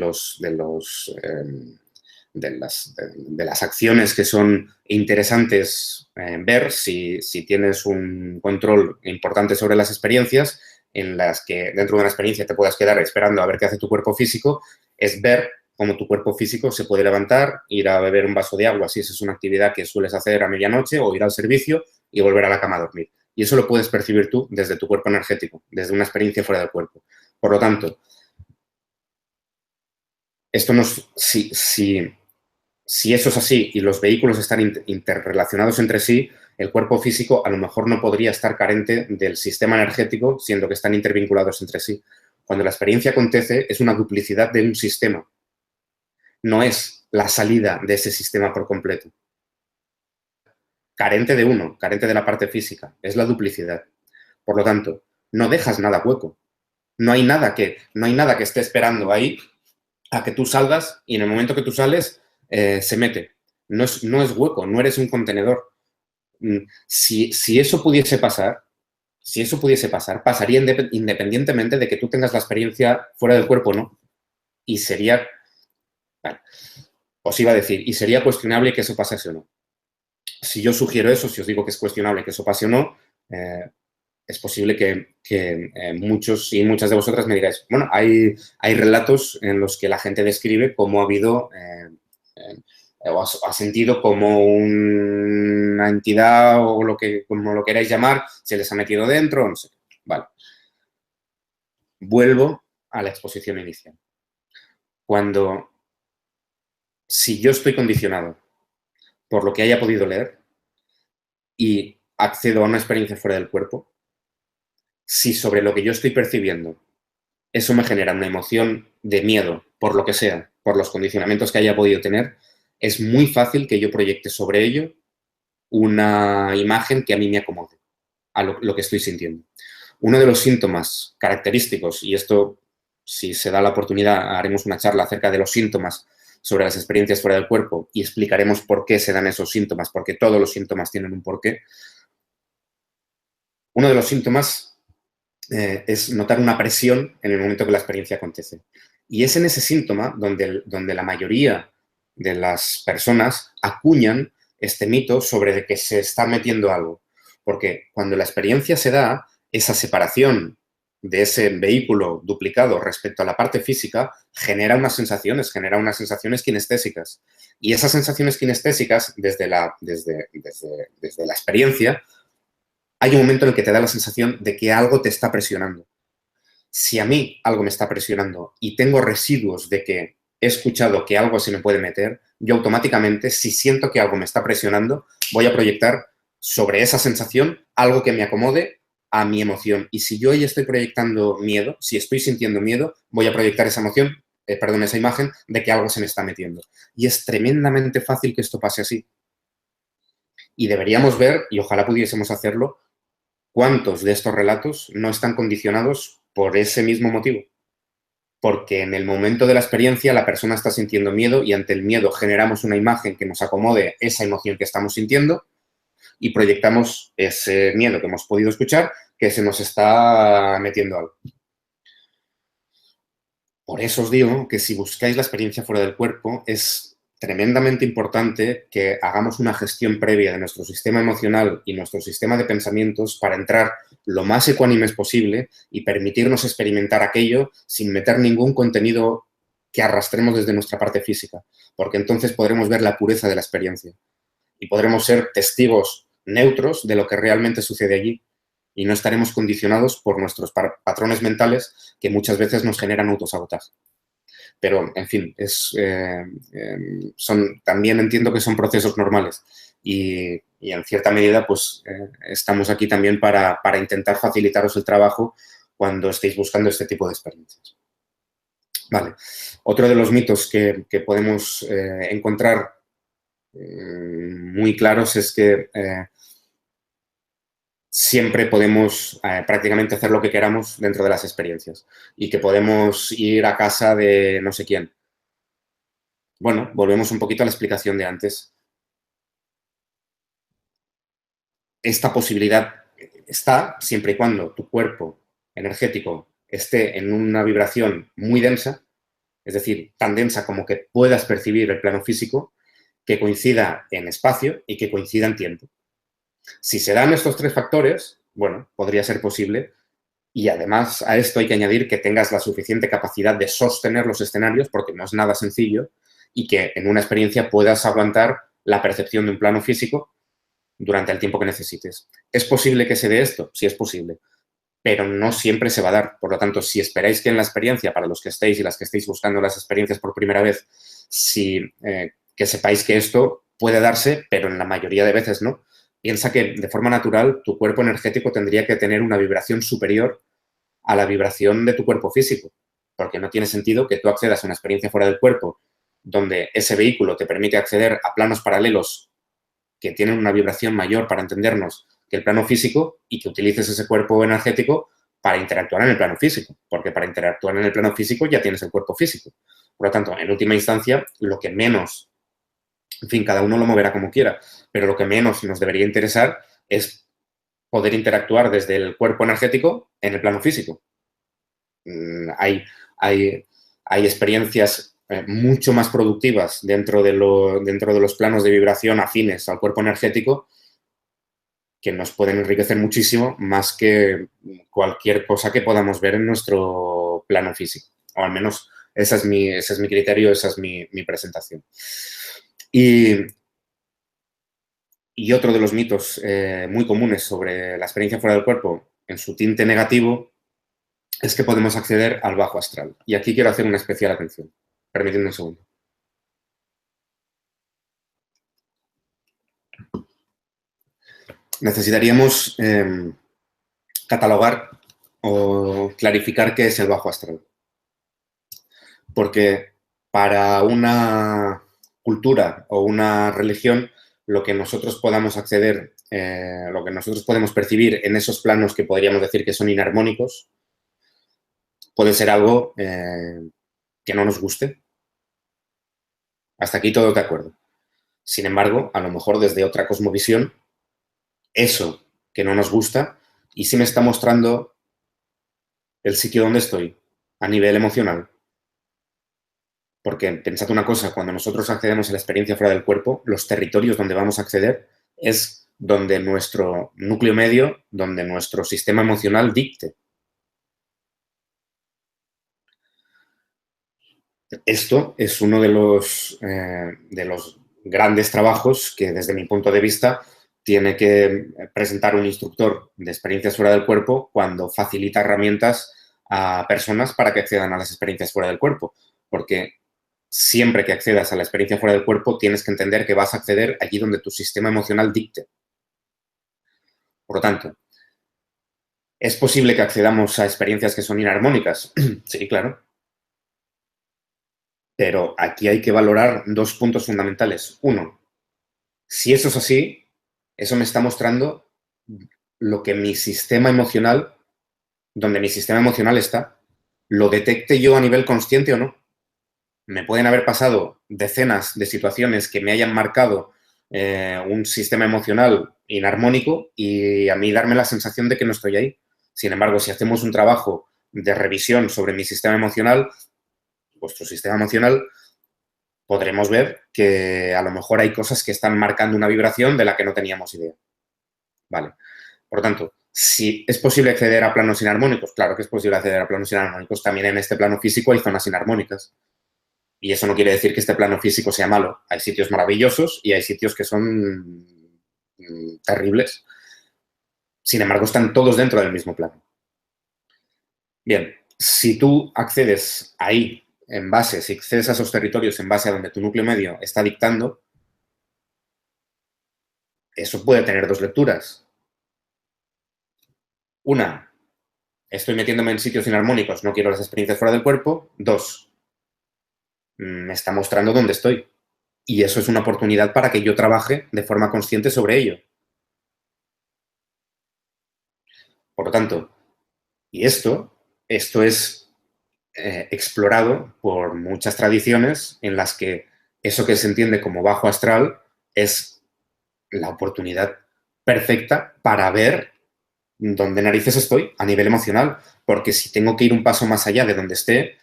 las acciones que son interesantes ver si tienes un control importante sobre las experiencias, en las que dentro de una experiencia te puedas quedar esperando a ver qué hace tu cuerpo físico, es ver cómo tu cuerpo físico se puede levantar, ir a beber un vaso de agua, si esa es una actividad que sueles hacer a medianoche, o ir al servicio y volver a la cama a dormir. Y eso lo puedes percibir tú desde tu cuerpo energético, desde una experiencia fuera del cuerpo. Por lo tanto, esto nos, si eso es así y los vehículos están interrelacionados entre sí, el cuerpo físico a lo mejor no podría estar carente del sistema energético, siendo que están intervinculados entre sí. Cuando la experiencia acontece, es una duplicidad de un sistema. No es la salida de ese sistema por completo. Carente de uno, carente de la parte física. Es la duplicidad. Por lo tanto, no dejas nada hueco. No hay nada que esté esperando ahí a que tú salgas y en el momento que tú sales se mete. No es hueco, no eres un contenedor. Si eso pudiese pasar, pasaría independientemente de que tú tengas la experiencia fuera del cuerpo o no. Y sería, vale, os iba a decir, y sería cuestionable que eso pasase o no. Si yo sugiero eso, si os digo que es cuestionable que eso pase o no, es posible que muchos y muchas de vosotras me digáis, bueno, hay relatos en los que la gente describe cómo ha habido o ha sentido como una entidad o como lo queráis llamar, se les ha metido dentro, no sé qué. Vale. Vuelvo a la exposición inicial. Si yo estoy condicionado por lo que haya podido leer y accedo a una experiencia fuera del cuerpo, si sobre lo que yo estoy percibiendo eso me genera una emoción de miedo, por lo que sea, por los condicionamientos que haya podido tener, es muy fácil que yo proyecte sobre ello una imagen que a mí me acomode a lo que estoy sintiendo. Uno de los síntomas característicos, y esto, si se da la oportunidad, haremos una charla acerca de los síntomas sobre las experiencias fuera del cuerpo y explicaremos por qué se dan esos síntomas, porque todos los síntomas tienen un porqué. Uno de los síntomas es notar una presión en el momento que la experiencia acontece. Y es en ese síntoma donde la mayoría de las personas acuñan este mito sobre de que se está metiendo algo. Porque cuando la experiencia se da, esa separación de ese vehículo duplicado respecto a la parte física genera unas sensaciones kinestésicas. Y esas sensaciones kinestésicas, desde la experiencia, hay un momento en el que te da la sensación de que algo te está presionando. Si a mí algo me está presionando y tengo residuos de que he escuchado que algo se me puede meter, yo automáticamente, si siento que algo me está presionando, voy a proyectar sobre esa sensación algo que me acomode a mi emoción. Y si yo hoy estoy proyectando miedo, si estoy sintiendo miedo, voy a proyectar esa emoción, esa imagen de que algo se me está metiendo. Y es tremendamente fácil que esto pase así. Y deberíamos ver, y ojalá pudiésemos hacerlo, cuántos de estos relatos no están condicionados por ese mismo motivo. Porque en el momento de la experiencia la persona está sintiendo miedo y ante el miedo generamos una imagen que nos acomode esa emoción que estamos sintiendo y proyectamos ese miedo que hemos podido escuchar que se nos está metiendo algo. Por eso os digo que si buscáis la experiencia fuera del cuerpo es tremendamente importante que hagamos una gestión previa de nuestro sistema emocional y nuestro sistema de pensamientos para entrar lo más ecuánimes posible y permitirnos experimentar aquello sin meter ningún contenido que arrastremos desde nuestra parte física, porque entonces podremos ver la pureza de la experiencia y podremos ser testigos neutros de lo que realmente sucede allí y no estaremos condicionados por nuestros patrones mentales que muchas veces nos generan autosabotaje. Pero, en fin, también entiendo que son procesos normales y en cierta medida, pues, estamos aquí también para intentar facilitaros el trabajo cuando estéis buscando este tipo de experiencias. Vale. Otro de los mitos que podemos encontrar muy claros es que siempre podemos prácticamente hacer lo que queramos dentro de las experiencias y que podemos ir a casa de no sé quién. Bueno, volvemos un poquito a la explicación de antes. Esta posibilidad está siempre y cuando tu cuerpo energético esté en una vibración muy densa, es decir, tan densa como que puedas percibir el plano físico, que coincida en espacio y que coincida en tiempo. Si se dan estos tres factores, bueno, podría ser posible. Y además a esto hay que añadir que tengas la suficiente capacidad de sostener los escenarios, porque no es nada sencillo, y que en una experiencia puedas aguantar la percepción de un plano físico durante el tiempo que necesites. ¿Es posible que se dé esto? Sí, es posible, pero no siempre se va a dar. Por lo tanto, si esperáis que en la experiencia, para los que estéis y las que estéis buscando las experiencias por primera vez, que sepáis que esto puede darse, pero en la mayoría de veces no. Piensa que de forma natural tu cuerpo energético tendría que tener una vibración superior a la vibración de tu cuerpo físico, porque no tiene sentido que tú accedas a una experiencia fuera del cuerpo donde ese vehículo te permite acceder a planos paralelos que tienen una vibración mayor, para entendernos, que el plano físico y que utilices ese cuerpo energético para interactuar en el plano físico, porque para interactuar en el plano físico ya tienes el cuerpo físico. Por lo tanto, en última instancia, lo que menos, en fin, cada uno lo moverá como quiera, pero lo que menos nos debería interesar es poder interactuar desde el cuerpo energético en el plano físico. Hay experiencias mucho más productivas dentro de los planos de vibración afines al cuerpo energético que nos pueden enriquecer muchísimo más que cualquier cosa que podamos ver en nuestro plano físico. O al menos ese es mi criterio, esa es mi presentación. Y otro de los mitos muy comunes sobre la experiencia fuera del cuerpo, en su tinte negativo, es que podemos acceder al bajo astral. Y aquí quiero hacer una especial atención. Permitidme un segundo. Necesitaríamos catalogar o clarificar qué es el bajo astral. Porque para una cultura o una religión, lo que nosotros podamos acceder, lo que nosotros podemos percibir en esos planos que podríamos decir que son inarmónicos, puede ser algo que no nos guste. Hasta aquí todo de acuerdo. Sin embargo, a lo mejor desde otra cosmovisión, eso que no nos gusta y sí me está mostrando el sitio donde estoy a nivel emocional. Porque pensad una cosa, cuando nosotros accedemos a la experiencia fuera del cuerpo, los territorios donde vamos a acceder es donde nuestro núcleo medio, donde nuestro sistema emocional dicte. Esto es uno de los grandes trabajos que, desde mi punto de vista, tiene que presentar un instructor de experiencias fuera del cuerpo cuando facilita herramientas a personas para que accedan a las experiencias fuera del cuerpo. Porque siempre que accedas a la experiencia fuera del cuerpo, tienes que entender que vas a acceder allí donde tu sistema emocional dicte. Por lo tanto, ¿Es posible que accedamos a experiencias que son inarmónicas? Sí, claro. Pero aquí hay que valorar dos puntos fundamentales. Uno, si eso es así, eso me está mostrando lo que mi sistema emocional, donde mi sistema emocional está, lo detecte yo a nivel consciente o no. Me pueden haber pasado decenas de situaciones que me hayan marcado un sistema emocional inarmónico y a mí darme la sensación de que no estoy ahí. Sin embargo, si hacemos un trabajo de revisión sobre mi sistema emocional, vuestro sistema emocional, podremos ver que a lo mejor hay cosas que están marcando una vibración de la que no teníamos idea. Vale. Por lo tanto, si es posible acceder a planos inarmónicos, claro que es posible acceder a planos inarmónicos. También en este plano físico hay zonas inarmónicas. Y eso no quiere decir que este plano físico sea malo. Hay sitios maravillosos y hay sitios que son terribles. Sin embargo, están todos dentro del mismo plano. Bien, si tú accedes ahí en base, si accedes a esos territorios en base a donde tu núcleo medio está dictando, eso puede tener dos lecturas. Una, estoy metiéndome en sitios inarmónicos, no quiero las experiencias fuera del cuerpo. Dos, me está mostrando dónde estoy. Y eso es una oportunidad para que yo trabaje de forma consciente sobre ello. Por lo tanto, y esto es explorado por muchas tradiciones en las que eso que se entiende como bajo astral es la oportunidad perfecta para ver dónde narices estoy a nivel emocional. Porque si tengo que ir un paso más allá de donde esté,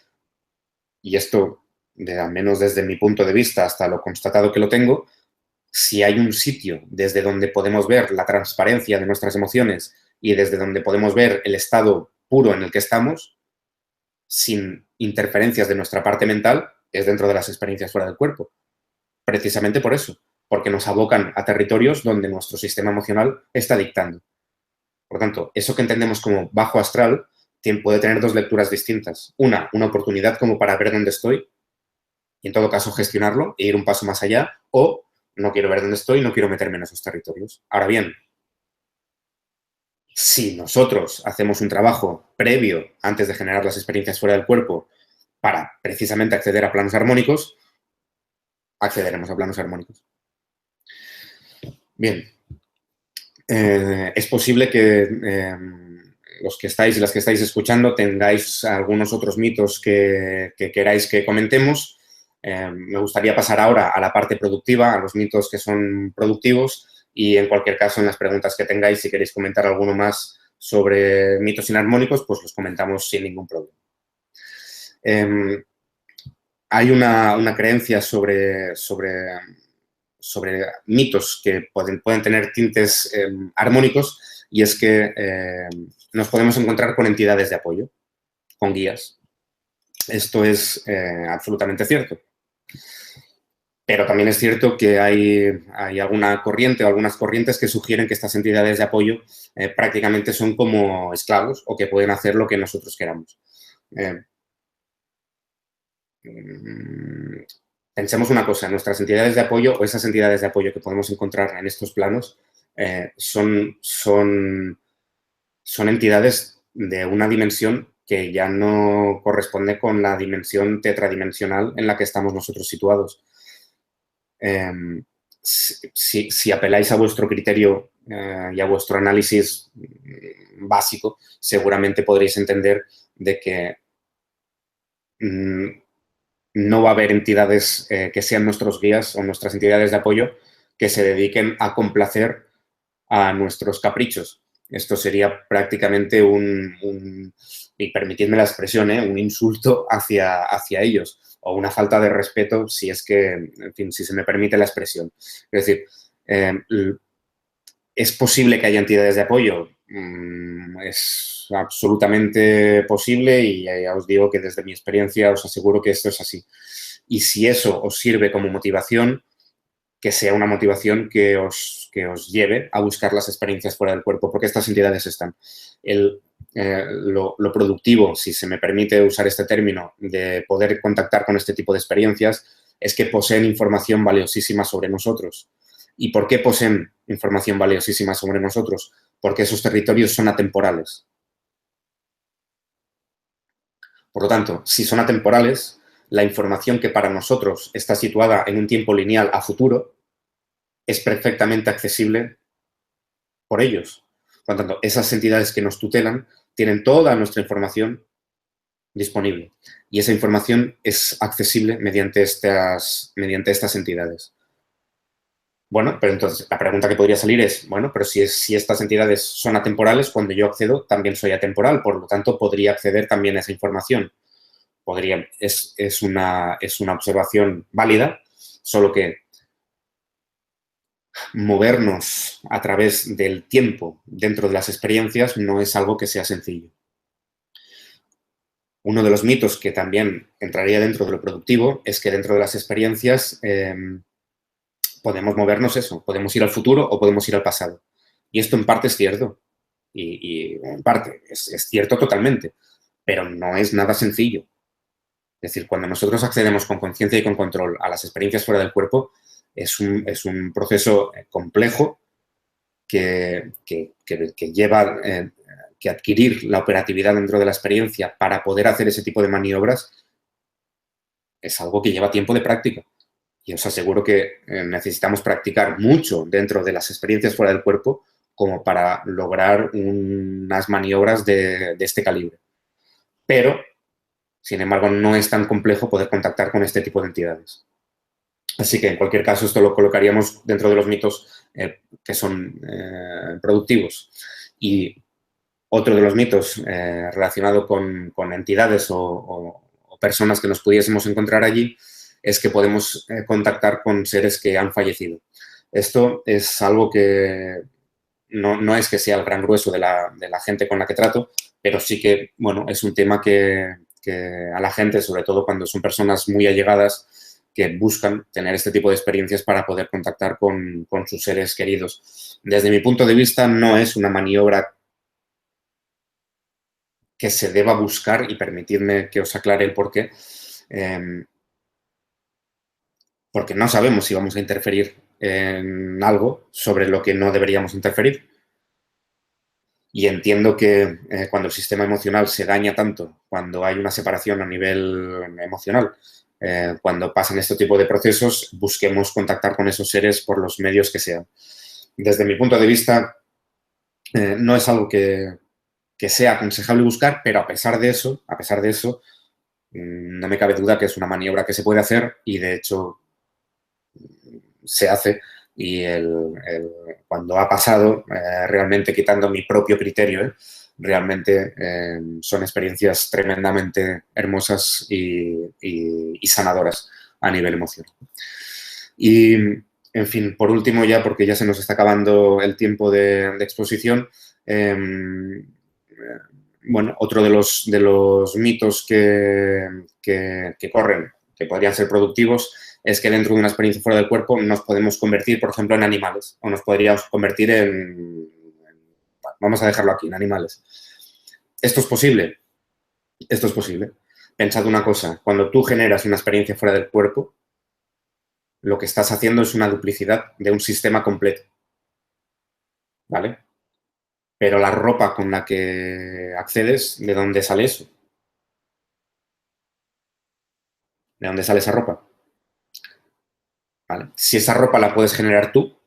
y esto, al menos desde mi punto de vista hasta lo constatado que lo tengo, si hay un sitio desde donde podemos ver la transparencia de nuestras emociones y desde donde podemos ver el estado puro en el que estamos, sin interferencias de nuestra parte mental, es dentro de las experiencias fuera del cuerpo. Precisamente por eso, porque nos abocan a territorios donde nuestro sistema emocional está dictando. Por tanto, eso que entendemos como bajo astral puede tener dos lecturas distintas. Una oportunidad como para ver dónde estoy y en todo caso gestionarlo e ir un paso más allá, o no quiero ver dónde estoy, no quiero meterme en esos territorios. Ahora bien, si nosotros hacemos un trabajo previo antes de generar las experiencias fuera del cuerpo para precisamente acceder a planos armónicos, accederemos a planos armónicos. Bien, es posible que los que estáis y las que estáis escuchando tengáis algunos otros mitos que queráis que comentemos. Me gustaría pasar ahora a la parte productiva, a los mitos que son productivos, y en cualquier caso, en las preguntas que tengáis, si queréis comentar alguno más sobre mitos inarmónicos, pues los comentamos sin ningún problema. Hay una creencia sobre mitos que pueden tener tintes armónicos, y es que nos podemos encontrar con entidades de apoyo, con guías. Esto es absolutamente cierto. Pero también es cierto que hay alguna corriente o algunas corrientes que sugieren que estas entidades de apoyo prácticamente son como esclavos o que pueden hacer lo que nosotros queramos. Pensemos una cosa, nuestras entidades de apoyo o esas entidades de apoyo que podemos encontrar en estos planos son entidades de una dimensión que ya no corresponde con la dimensión tetradimensional en la que estamos nosotros situados. Si apeláis a vuestro criterio y a vuestro análisis básico, seguramente podréis entender de que no va a haber entidades que sean nuestros guías o nuestras entidades de apoyo que se dediquen a complacer a nuestros caprichos. Esto sería prácticamente y permitidme la expresión, un insulto hacia ellos, o una falta de respeto, si es que, en fin, si se me permite la expresión. Es decir, ¿es posible que haya entidades de apoyo? Es absolutamente posible, y ya os digo que desde mi experiencia os aseguro que esto es así. Y si eso os sirve como motivación, que sea una motivación que os lleve a buscar las experiencias fuera del cuerpo, porque estas entidades están. Lo productivo, si se me permite usar este término, de poder contactar con este tipo de experiencias, es que poseen información valiosísima sobre nosotros. ¿Y por qué poseen información valiosísima sobre nosotros? Porque esos territorios son atemporales. Por lo tanto, si son atemporales, la información que para nosotros está situada en un tiempo lineal a futuro es perfectamente accesible por ellos. Por lo tanto, esas entidades que nos tutelan tienen toda nuestra información disponible y esa información es accesible mediante estas entidades. Bueno, pero entonces la pregunta que podría salir es, bueno, pero si estas entidades son atemporales, cuando yo accedo también soy atemporal, por lo tanto podría acceder también a esa información. Es una observación válida, solo que movernos a través del tiempo dentro de las experiencias no es algo que sea sencillo. Uno de los mitos que también entraría dentro de lo productivo es que dentro de las experiencias podemos movernos podemos ir al futuro o podemos ir al pasado. Y esto en parte es cierto, y en parte es cierto totalmente, pero no es nada sencillo. Es decir, cuando nosotros accedemos con conciencia y con control a las experiencias fuera del cuerpo, es un proceso complejo que lleva que adquirir la operatividad dentro de la experiencia para poder hacer ese tipo de maniobras es algo que lleva tiempo de práctica. Y os aseguro que necesitamos practicar mucho dentro de las experiencias fuera del cuerpo como para lograr unas maniobras de este calibre. Pero, sin embargo, no es tan complejo poder contactar con este tipo de entidades. Así que, en cualquier caso, esto lo colocaríamos dentro de los mitos que son productivos. Y otro de los mitos relacionado con entidades o personas que nos pudiésemos encontrar allí es que podemos contactar con seres que han fallecido. Esto es algo que no es que sea el gran grueso de la gente con la que trato, pero sí que, bueno, es un tema que a la gente, sobre todo cuando son personas muy allegadas, que buscan tener este tipo de experiencias para poder contactar con sus seres queridos. Desde mi punto de vista, no es una maniobra que se deba buscar, y permitidme que os aclare el porqué, porque no sabemos si vamos a interferir en algo sobre lo que no deberíamos interferir. Y entiendo que cuando el sistema emocional se daña tanto, cuando hay una separación a nivel emocional, cuando pasan este tipo de procesos, busquemos contactar con esos seres por los medios que sean. Desde mi punto de vista, no es algo que sea aconsejable buscar, pero a pesar de eso, no me cabe duda que es una maniobra que se puede hacer y, de hecho, se hace. Y cuando ha pasado, realmente quitando mi propio criterio, realmente son experiencias tremendamente hermosas y sanadoras a nivel emocional. Y, en fin, por último ya, porque ya se nos está acabando el tiempo de exposición, bueno, otro de los mitos que corren, que podrían ser productivos, es que dentro de una experiencia fuera del cuerpo nos podemos convertir, por ejemplo, en animales, o nos podríamos convertir vamos a dejarlo aquí, en animales. ¿Esto es posible? Esto es posible. Pensad una cosa, cuando tú generas una experiencia fuera del cuerpo, lo que estás haciendo es una duplicidad de un sistema completo, ¿vale? Pero la ropa con la que accedes, ¿de dónde sale eso? ¿De dónde sale esa ropa? ¿Vale? Si esa ropa la puedes generar tú,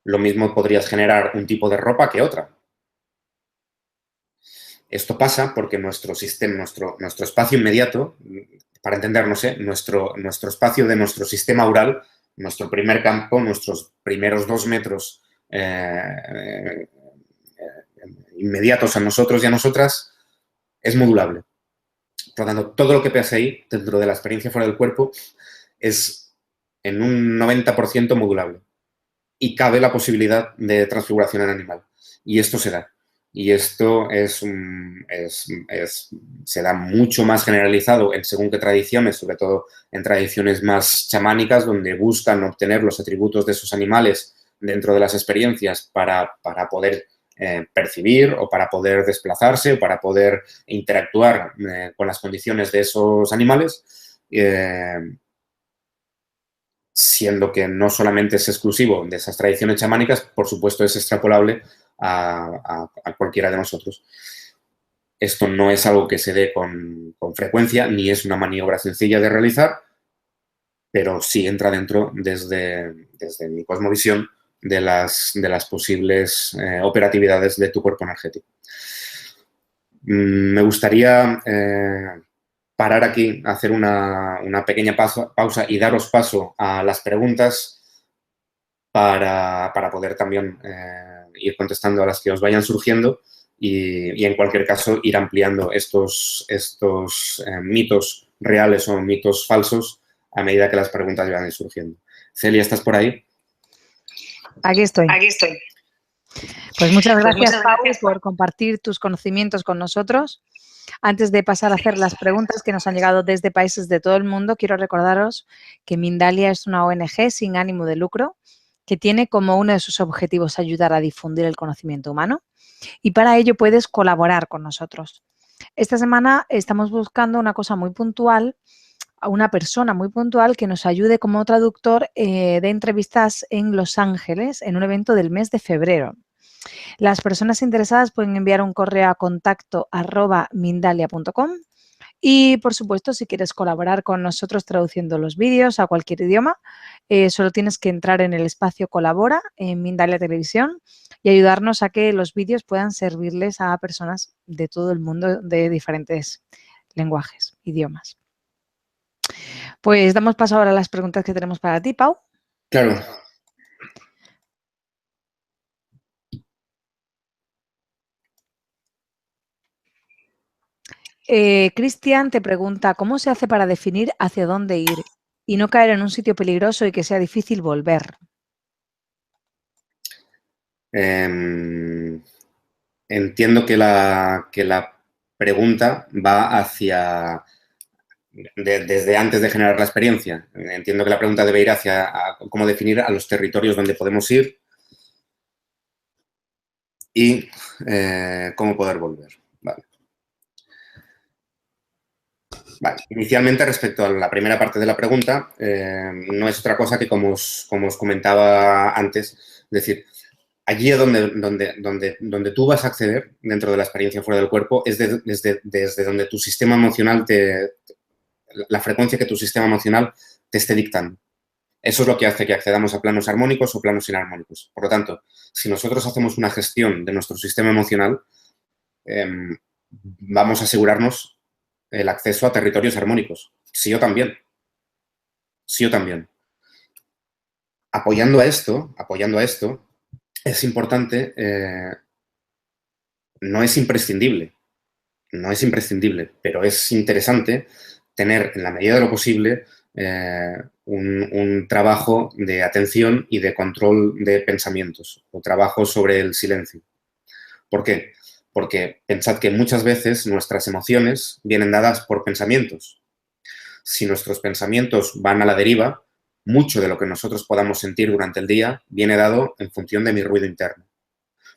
lo mismo podrías generar un tipo de ropa que otra. Esto pasa porque nuestro sistema, nuestro espacio inmediato, para entendernos, nuestro espacio de nuestro sistema oral, nuestro primer campo, nuestros primeros 2 metros inmediatos a nosotros y a nosotras, es modulable. Por lo tanto, todo lo que pase ahí, dentro de la experiencia fuera del cuerpo, es en un 90% modulable. Y cabe la posibilidad de transfiguración en animal. Y esto se da. Y esto se da mucho más generalizado en según qué tradiciones, sobre todo en tradiciones más chamánicas, donde buscan obtener los atributos de esos animales dentro de las experiencias para poder percibir o para poder desplazarse o para poder interactuar con las condiciones de esos animales, siendo que no solamente es exclusivo de esas tradiciones chamánicas, por supuesto es extrapolable a cualquiera de nosotros. Esto no es algo que se dé con frecuencia, ni es una maniobra sencilla de realizar, pero sí entra dentro, desde mi cosmovisión, de las posibles operatividades de tu cuerpo energético. Me gustaría parar aquí, hacer una pequeña pausa y daros paso a las preguntas para poder también ir contestando a las que os vayan surgiendo y en cualquier caso ir ampliando estos mitos reales o mitos falsos a medida que las preguntas vayan surgiendo. Celia, ¿estás por ahí? Aquí estoy. Aquí estoy. Pues muchas gracias, Pau, por compartir tus conocimientos con nosotros. Antes de pasar a hacer las preguntas que nos han llegado desde países de todo el mundo, quiero recordaros que Mindalia es una ONG sin ánimo de lucro que tiene como uno de sus objetivos ayudar a difundir el conocimiento humano y para ello puedes colaborar con nosotros. Esta semana estamos buscando una cosa muy puntual, a una persona muy puntual que nos ayude como traductor de entrevistas en Los Ángeles en un evento del mes de febrero. Las personas interesadas pueden enviar un correo a contacto@mindalia.com y, por supuesto, si quieres colaborar con nosotros traduciendo los vídeos a cualquier idioma, solo tienes que entrar en el espacio Colabora en Mindalia Televisión y ayudarnos a que los vídeos puedan servirles a personas de todo el mundo de diferentes lenguajes, idiomas. Pues damos paso ahora a las preguntas que tenemos para ti, Pau. Claro. Cristian te pregunta, ¿cómo se hace para definir hacia dónde ir y no caer en un sitio peligroso y que sea difícil volver? Entiendo que la pregunta va hacia desde antes de generar la experiencia. Entiendo que la pregunta debe ir hacia cómo definir a los territorios donde podemos ir y cómo poder volver. Vale. Inicialmente, respecto a la primera parte de la pregunta, no es otra cosa que, como os comentaba antes, es decir, allí donde tú vas a acceder dentro de la experiencia fuera del cuerpo es desde donde tu sistema emocional la frecuencia que tu sistema emocional te esté dictando. Eso es lo que hace que accedamos a planos armónicos o planos inarmónicos. Por lo tanto, si nosotros hacemos una gestión de nuestro sistema emocional, vamos a asegurarnos el acceso a territorios armónicos. Sí, yo también. Sí, yo también. Apoyando a esto, es importante, no es imprescindible, pero es interesante tener, en la medida de lo posible, un trabajo de atención y de control de pensamientos, o trabajo sobre el silencio. ¿Por qué? Porque pensad que muchas veces nuestras emociones vienen dadas por pensamientos. Si nuestros pensamientos van a la deriva, mucho de lo que nosotros podamos sentir durante el día viene dado en función de mi ruido interno.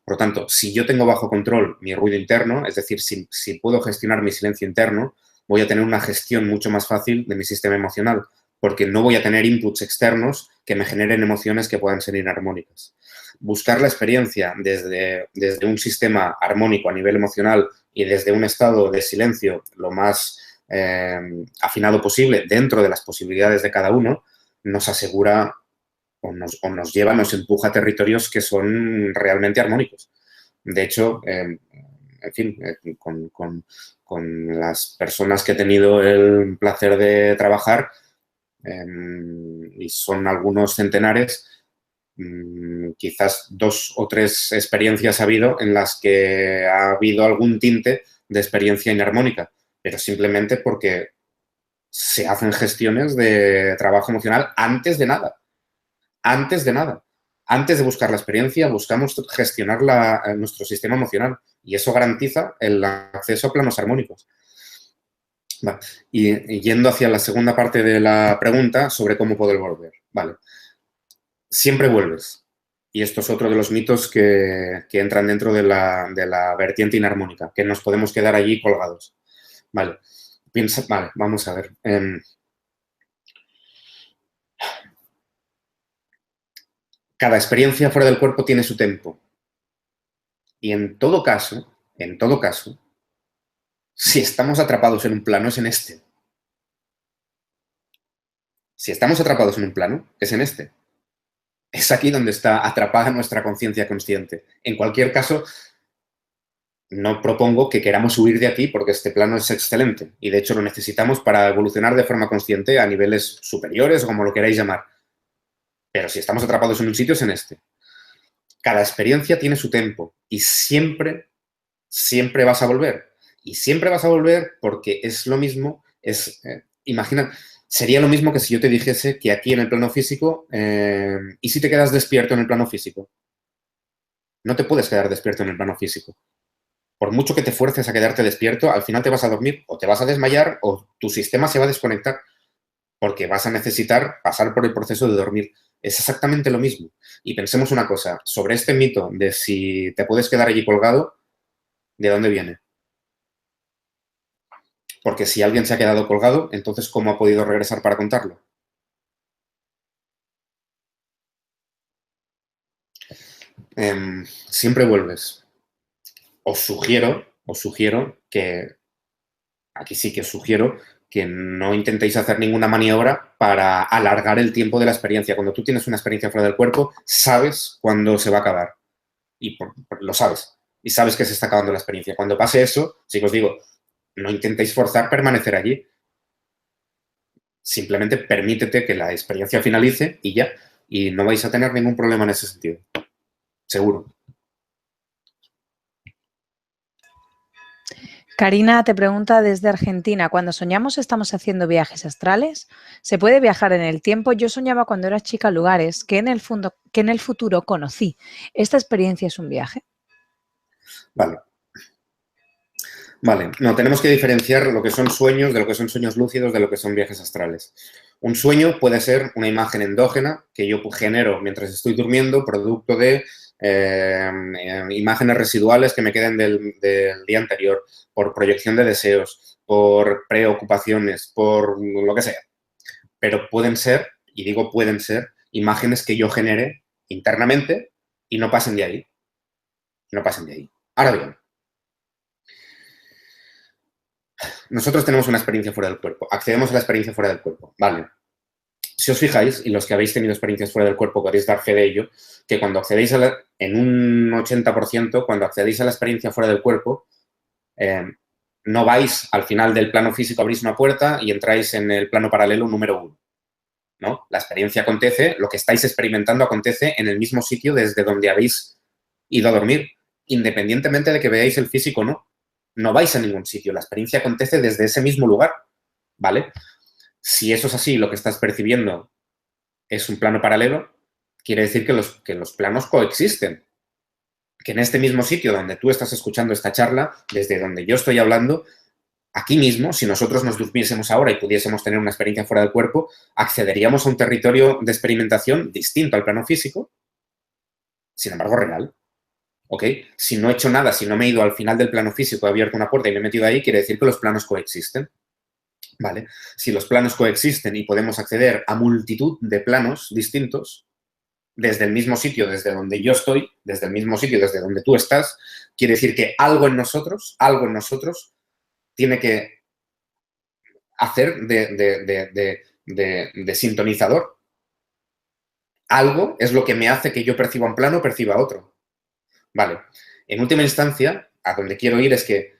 Por lo tanto, si yo tengo bajo control mi ruido interno, es decir, si puedo gestionar mi silencio interno, voy a tener una gestión mucho más fácil de mi sistema emocional, porque no voy a tener inputs externos que me generen emociones que puedan ser inarmónicas. Buscar la experiencia desde un sistema armónico a nivel emocional y desde un estado de silencio lo más afinado posible dentro de las posibilidades de cada uno, nos asegura o nos lleva, nos empuja a territorios que son realmente armónicos. De hecho, en fin, con las personas que he tenido el placer de trabajar, y son algunos centenares, quizás 2 o 3 experiencias ha habido en las que ha habido algún tinte de experiencia inarmónica, pero simplemente porque se hacen gestiones de trabajo emocional antes de nada. Antes de nada. Antes de buscar la experiencia, buscamos gestionar nuestro sistema emocional y eso garantiza el acceso a planos armónicos. Vale. Y yendo hacia la segunda parte de la pregunta sobre cómo poder volver. Vale. Siempre vuelves. Y esto es otro de los mitos que entran dentro de la vertiente inarmónica, que nos podemos quedar allí colgados. Vale. Vale, vamos a ver. Cada experiencia fuera del cuerpo tiene su tempo. Y en todo caso, Si estamos atrapados en un plano, es en este. Si estamos atrapados en un plano, es en este. Es aquí donde está atrapada nuestra conciencia consciente. En cualquier caso, no propongo que queramos huir de aquí porque este plano es excelente y de hecho lo necesitamos para evolucionar de forma consciente a niveles superiores o como lo queráis llamar. Pero si estamos atrapados en un sitio, es en este. Cada experiencia tiene su tiempo y siempre vas a volver. Y siempre vas a volver porque es lo mismo, imagina, sería lo mismo que si yo te dijese que aquí en el plano físico, ¿y si te quedas despierto en el plano físico? No te puedes quedar despierto en el plano físico. Por mucho que te fuerces a quedarte despierto, al final te vas a dormir o te vas a desmayar o tu sistema se va a desconectar porque vas a necesitar pasar por el proceso de dormir. Es exactamente lo mismo. Y pensemos una cosa, sobre este mito de si te puedes quedar allí colgado, ¿de dónde viene? Porque si alguien se ha quedado colgado, entonces ¿cómo ha podido regresar para contarlo? Siempre vuelves. Os sugiero que, aquí sí que os sugiero que no intentéis hacer ninguna maniobra para alargar el tiempo de la experiencia. Cuando tú tienes una experiencia fuera del cuerpo, sabes cuándo se va a acabar. Y lo sabes. Y sabes que se está acabando la experiencia. Cuando pase eso, sí que os digo, no intentéis forzar permanecer allí. Simplemente permítete que la experiencia finalice y ya. Y no vais a tener ningún problema en ese sentido. Seguro. Karina te pregunta desde Argentina, cuando soñamos estamos haciendo viajes astrales, ¿se puede viajar en el tiempo? Yo soñaba cuando era chica lugares que en el futuro conocí. ¿Esta experiencia es un viaje? Vale. Vale, no, tenemos que diferenciar lo que son sueños de lo que son sueños lúcidos de lo que son viajes astrales. Un sueño puede ser una imagen endógena que yo genero mientras estoy durmiendo, producto de imágenes residuales que me queden del día anterior, por proyección de deseos, por preocupaciones, por lo que sea. Pero pueden ser, y digo pueden ser, imágenes que yo genere internamente y no pasen de ahí. No pasen de ahí. Ahora bien, nosotros tenemos una experiencia fuera del cuerpo. Accedemos a la experiencia fuera del cuerpo. Vale. Si os fijáis, y los que habéis tenido experiencias fuera del cuerpo podéis dar fe de ello, que cuando accedéis en un 80%, cuando accedéis a la experiencia fuera del cuerpo, no vais al final del plano físico, abrís una puerta y entráis en el plano paralelo número 1. ¿No? La experiencia acontece, lo que estáis experimentando acontece en el mismo sitio desde donde habéis ido a dormir, independientemente de que veáis el físico o no. No vais a ningún sitio, la experiencia acontece desde ese mismo lugar, ¿vale? Si eso es así, lo que estás percibiendo es un plano paralelo, quiere decir que los planos coexisten. Que en este mismo sitio donde tú estás escuchando esta charla, desde donde yo estoy hablando, aquí mismo, si nosotros nos durmiésemos ahora y pudiésemos tener una experiencia fuera del cuerpo, accederíamos a un territorio de experimentación distinto al plano físico, sin embargo real. ¿Ok? Si no he hecho nada, si no me he ido al final del plano físico, he abierto una puerta y me he metido ahí, quiere decir que los planos coexisten. ¿Vale? Si los planos coexisten y podemos acceder a multitud de planos distintos, desde el mismo sitio, desde donde yo estoy, desde el mismo sitio, desde donde tú estás, quiere decir que algo en nosotros tiene que hacer de sintonizador. Algo es lo que me hace que yo perciba un plano, perciba otro. Vale. En última instancia, a donde quiero ir es que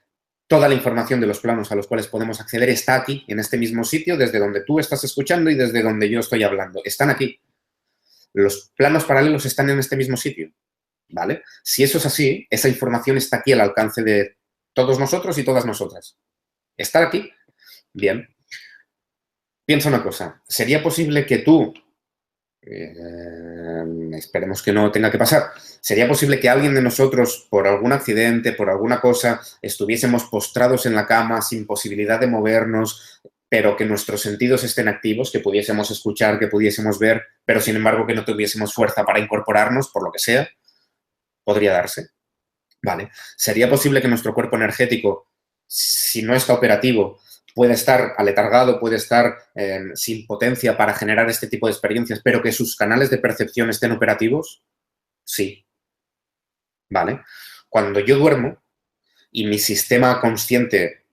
toda la información de los planos a los cuales podemos acceder está aquí, en este mismo sitio, desde donde tú estás escuchando y desde donde yo estoy hablando. Están aquí. Los planos paralelos están en este mismo sitio, ¿vale? Si eso es así, esa información está aquí al alcance de todos nosotros y todas nosotras. ¿Está aquí? Bien. Piensa una cosa. ¿Sería posible que tú, esperemos que no tenga que pasar, sería posible que alguien de nosotros, por algún accidente, por alguna cosa, estuviésemos postrados en la cama sin posibilidad de movernos, pero que nuestros sentidos estén activos, que pudiésemos escuchar, que pudiésemos ver, pero sin embargo que no tuviésemos fuerza para incorporarnos, por lo que sea? Podría darse. Vale. ¿Sería posible que nuestro cuerpo energético, si no está operativo, puede estar aletargado, puede estar sin potencia para generar este tipo de experiencias, pero que sus canales de percepción estén operativos? Sí. ¿Vale? Cuando yo duermo y mi sistema consciente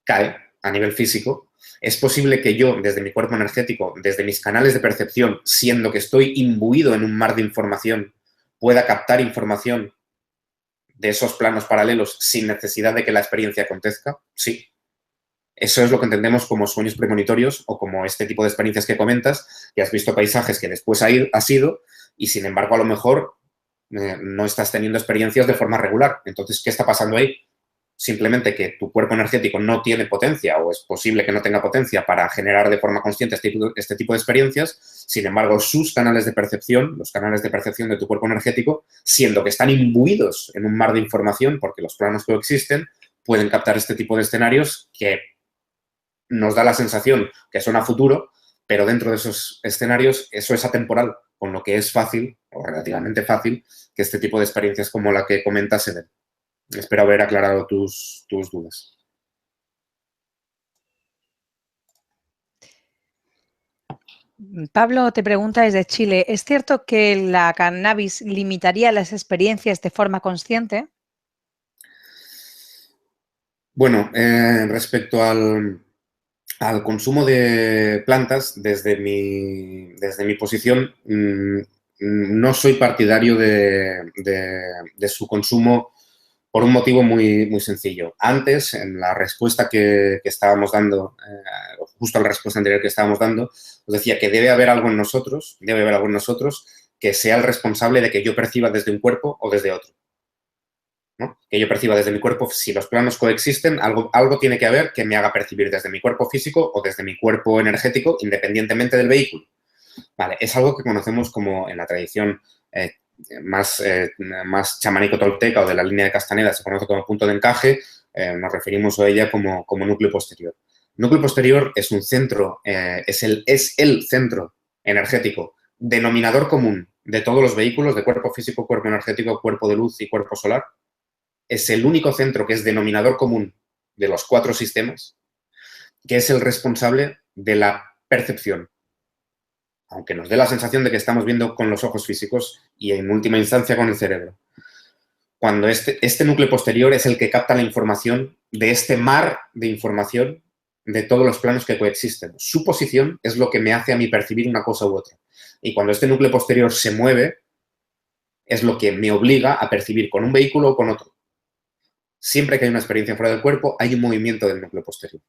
cae a nivel físico, es posible que yo, desde mi cuerpo energético, desde mis canales de percepción, siendo que estoy imbuido en un mar de información, pueda captar información de esos planos paralelos sin necesidad de que la experiencia acontezca. Sí. Eso es lo que entendemos como sueños premonitorios o como este tipo de experiencias que comentas, que has visto paisajes que después has ido y, sin embargo, a lo mejor no estás teniendo experiencias de forma regular. Entonces, ¿qué está pasando ahí? Simplemente que tu cuerpo energético no tiene potencia o es posible que no tenga potencia para generar de forma consciente este tipo de experiencias. Sin embargo, sus canales de percepción, los canales de percepción de tu cuerpo energético, siendo que están imbuidos en un mar de información porque los planos coexisten, pueden captar este tipo de escenarios que nos da la sensación que son a futuro, pero dentro de esos escenarios eso es atemporal, con lo que es fácil, o relativamente fácil, que este tipo de experiencias como la que comentas se den. Espero haber aclarado tus dudas. Pablo te pregunta desde Chile, ¿es cierto que la cannabis limitaría las experiencias de forma consciente? Bueno, respecto al consumo de plantas, desde mi posición, no soy partidario de su consumo por un motivo muy, muy sencillo. Antes, en la respuesta que estábamos dando, justo a la respuesta anterior que estábamos dando, os decía que debe haber algo en nosotros que sea el responsable de que yo perciba desde un cuerpo o desde otro, ¿no? Que yo perciba desde mi cuerpo, si los planos coexisten, algo tiene que haber que me haga percibir desde mi cuerpo físico o desde mi cuerpo energético, independientemente del vehículo. Vale, es algo que conocemos como en la tradición más chamánico-tolteca o de la línea de Castaneda, se conoce como punto de encaje, nos referimos a ella como núcleo posterior. Núcleo posterior es un centro, es el centro energético, denominador común de todos los vehículos, de cuerpo físico, cuerpo energético, cuerpo de luz y cuerpo solar. Es el único centro que es denominador común de los 4 sistemas, que es el responsable de la percepción. Aunque nos dé la sensación de que estamos viendo con los ojos físicos y en última instancia con el cerebro. Cuando este núcleo posterior es el que capta la información de este mar de información de todos los planos que coexisten. Su posición es lo que me hace a mí percibir una cosa u otra. Y cuando este núcleo posterior se mueve, es lo que me obliga a percibir con un vehículo o con otro. Siempre que hay una experiencia fuera del cuerpo, hay un movimiento del núcleo posterior.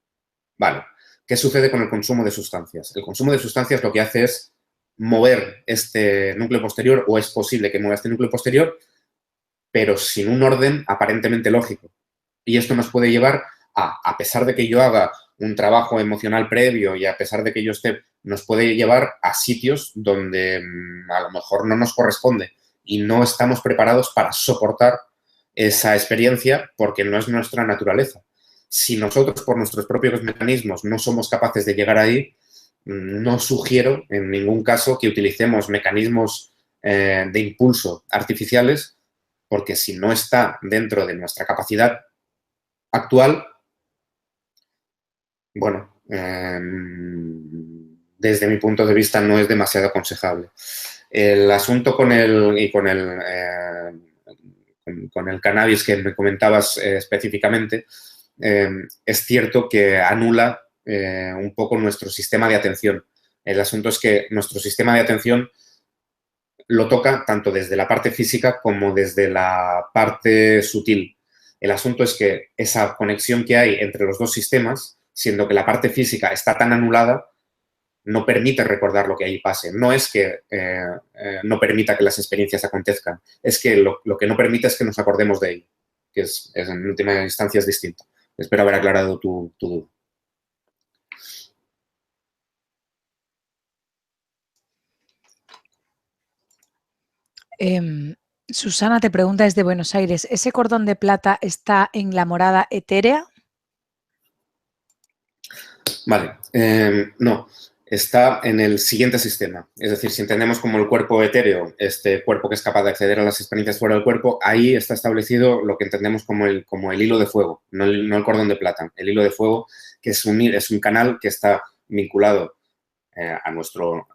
Vale. ¿Qué sucede con el consumo de sustancias? El consumo de sustancias lo que hace es mover este núcleo posterior, o es posible que mueva este núcleo posterior, pero sin un orden aparentemente lógico. Y esto nos puede llevar a pesar de que yo haga un trabajo emocional previo y a pesar de que yo esté, nos puede llevar a sitios donde a lo mejor no nos corresponde y no estamos preparados para soportar esa experiencia porque no es nuestra naturaleza. Si nosotros, por nuestros propios mecanismos, no somos capaces de llegar ahí, no sugiero en ningún caso que utilicemos mecanismos de impulso artificiales, porque si no está dentro de nuestra capacidad actual, bueno, desde mi punto de vista no es demasiado aconsejable. El asunto con el cannabis que me comentabas específicamente, es cierto que anula un poco nuestro sistema de atención. El asunto es que nuestro sistema de atención lo toca tanto desde la parte física como desde la parte sutil. El asunto es que esa conexión que hay entre los dos sistemas, siendo que la parte física está tan anulada, no permite recordar lo que ahí pase. No es que no permita que las experiencias acontezcan, es que lo que no permite es que nos acordemos de ello, que es en última instancia es distinto. Espero haber aclarado tu duda. Susana te pregunta desde Buenos Aires, ¿ese cordón de plata está en la morada etérea? Vale, no, está en el siguiente sistema. Es decir, si entendemos como el cuerpo etéreo, este cuerpo que es capaz de acceder a las experiencias fuera del cuerpo, ahí está establecido lo que entendemos como el hilo de fuego, no el cordón de plata. El hilo de fuego, que es un canal que está vinculado a nuestro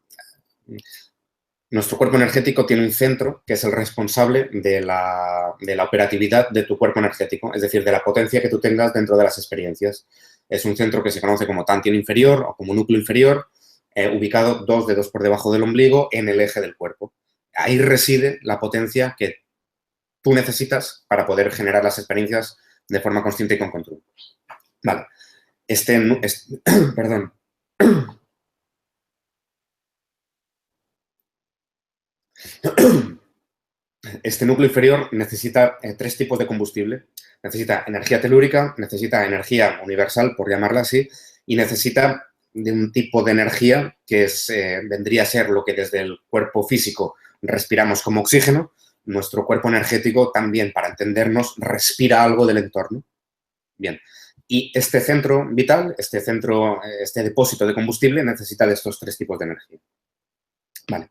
cuerpo energético, tiene un centro que es el responsable de la operatividad de tu cuerpo energético, es decir, de la potencia que tú tengas dentro de las experiencias. es un centro que se conoce como tantien inferior o como núcleo inferior, ubicado 2 dedos por debajo del ombligo en el eje del cuerpo. Ahí reside la potencia que tú necesitas para poder generar las experiencias de forma consciente y con control. Vale. Perdón. Este núcleo inferior necesita 3 tipos de combustible. Necesita energía telúrica, necesita energía universal, por llamarla así, y necesita de un tipo de energía que vendría a ser lo que desde el cuerpo físico respiramos como oxígeno. Nuestro cuerpo energético también, para entendernos, respira algo del entorno. Bien. Y este centro vital, este depósito de combustible, necesita de estos 3 tipos de energía. Vale.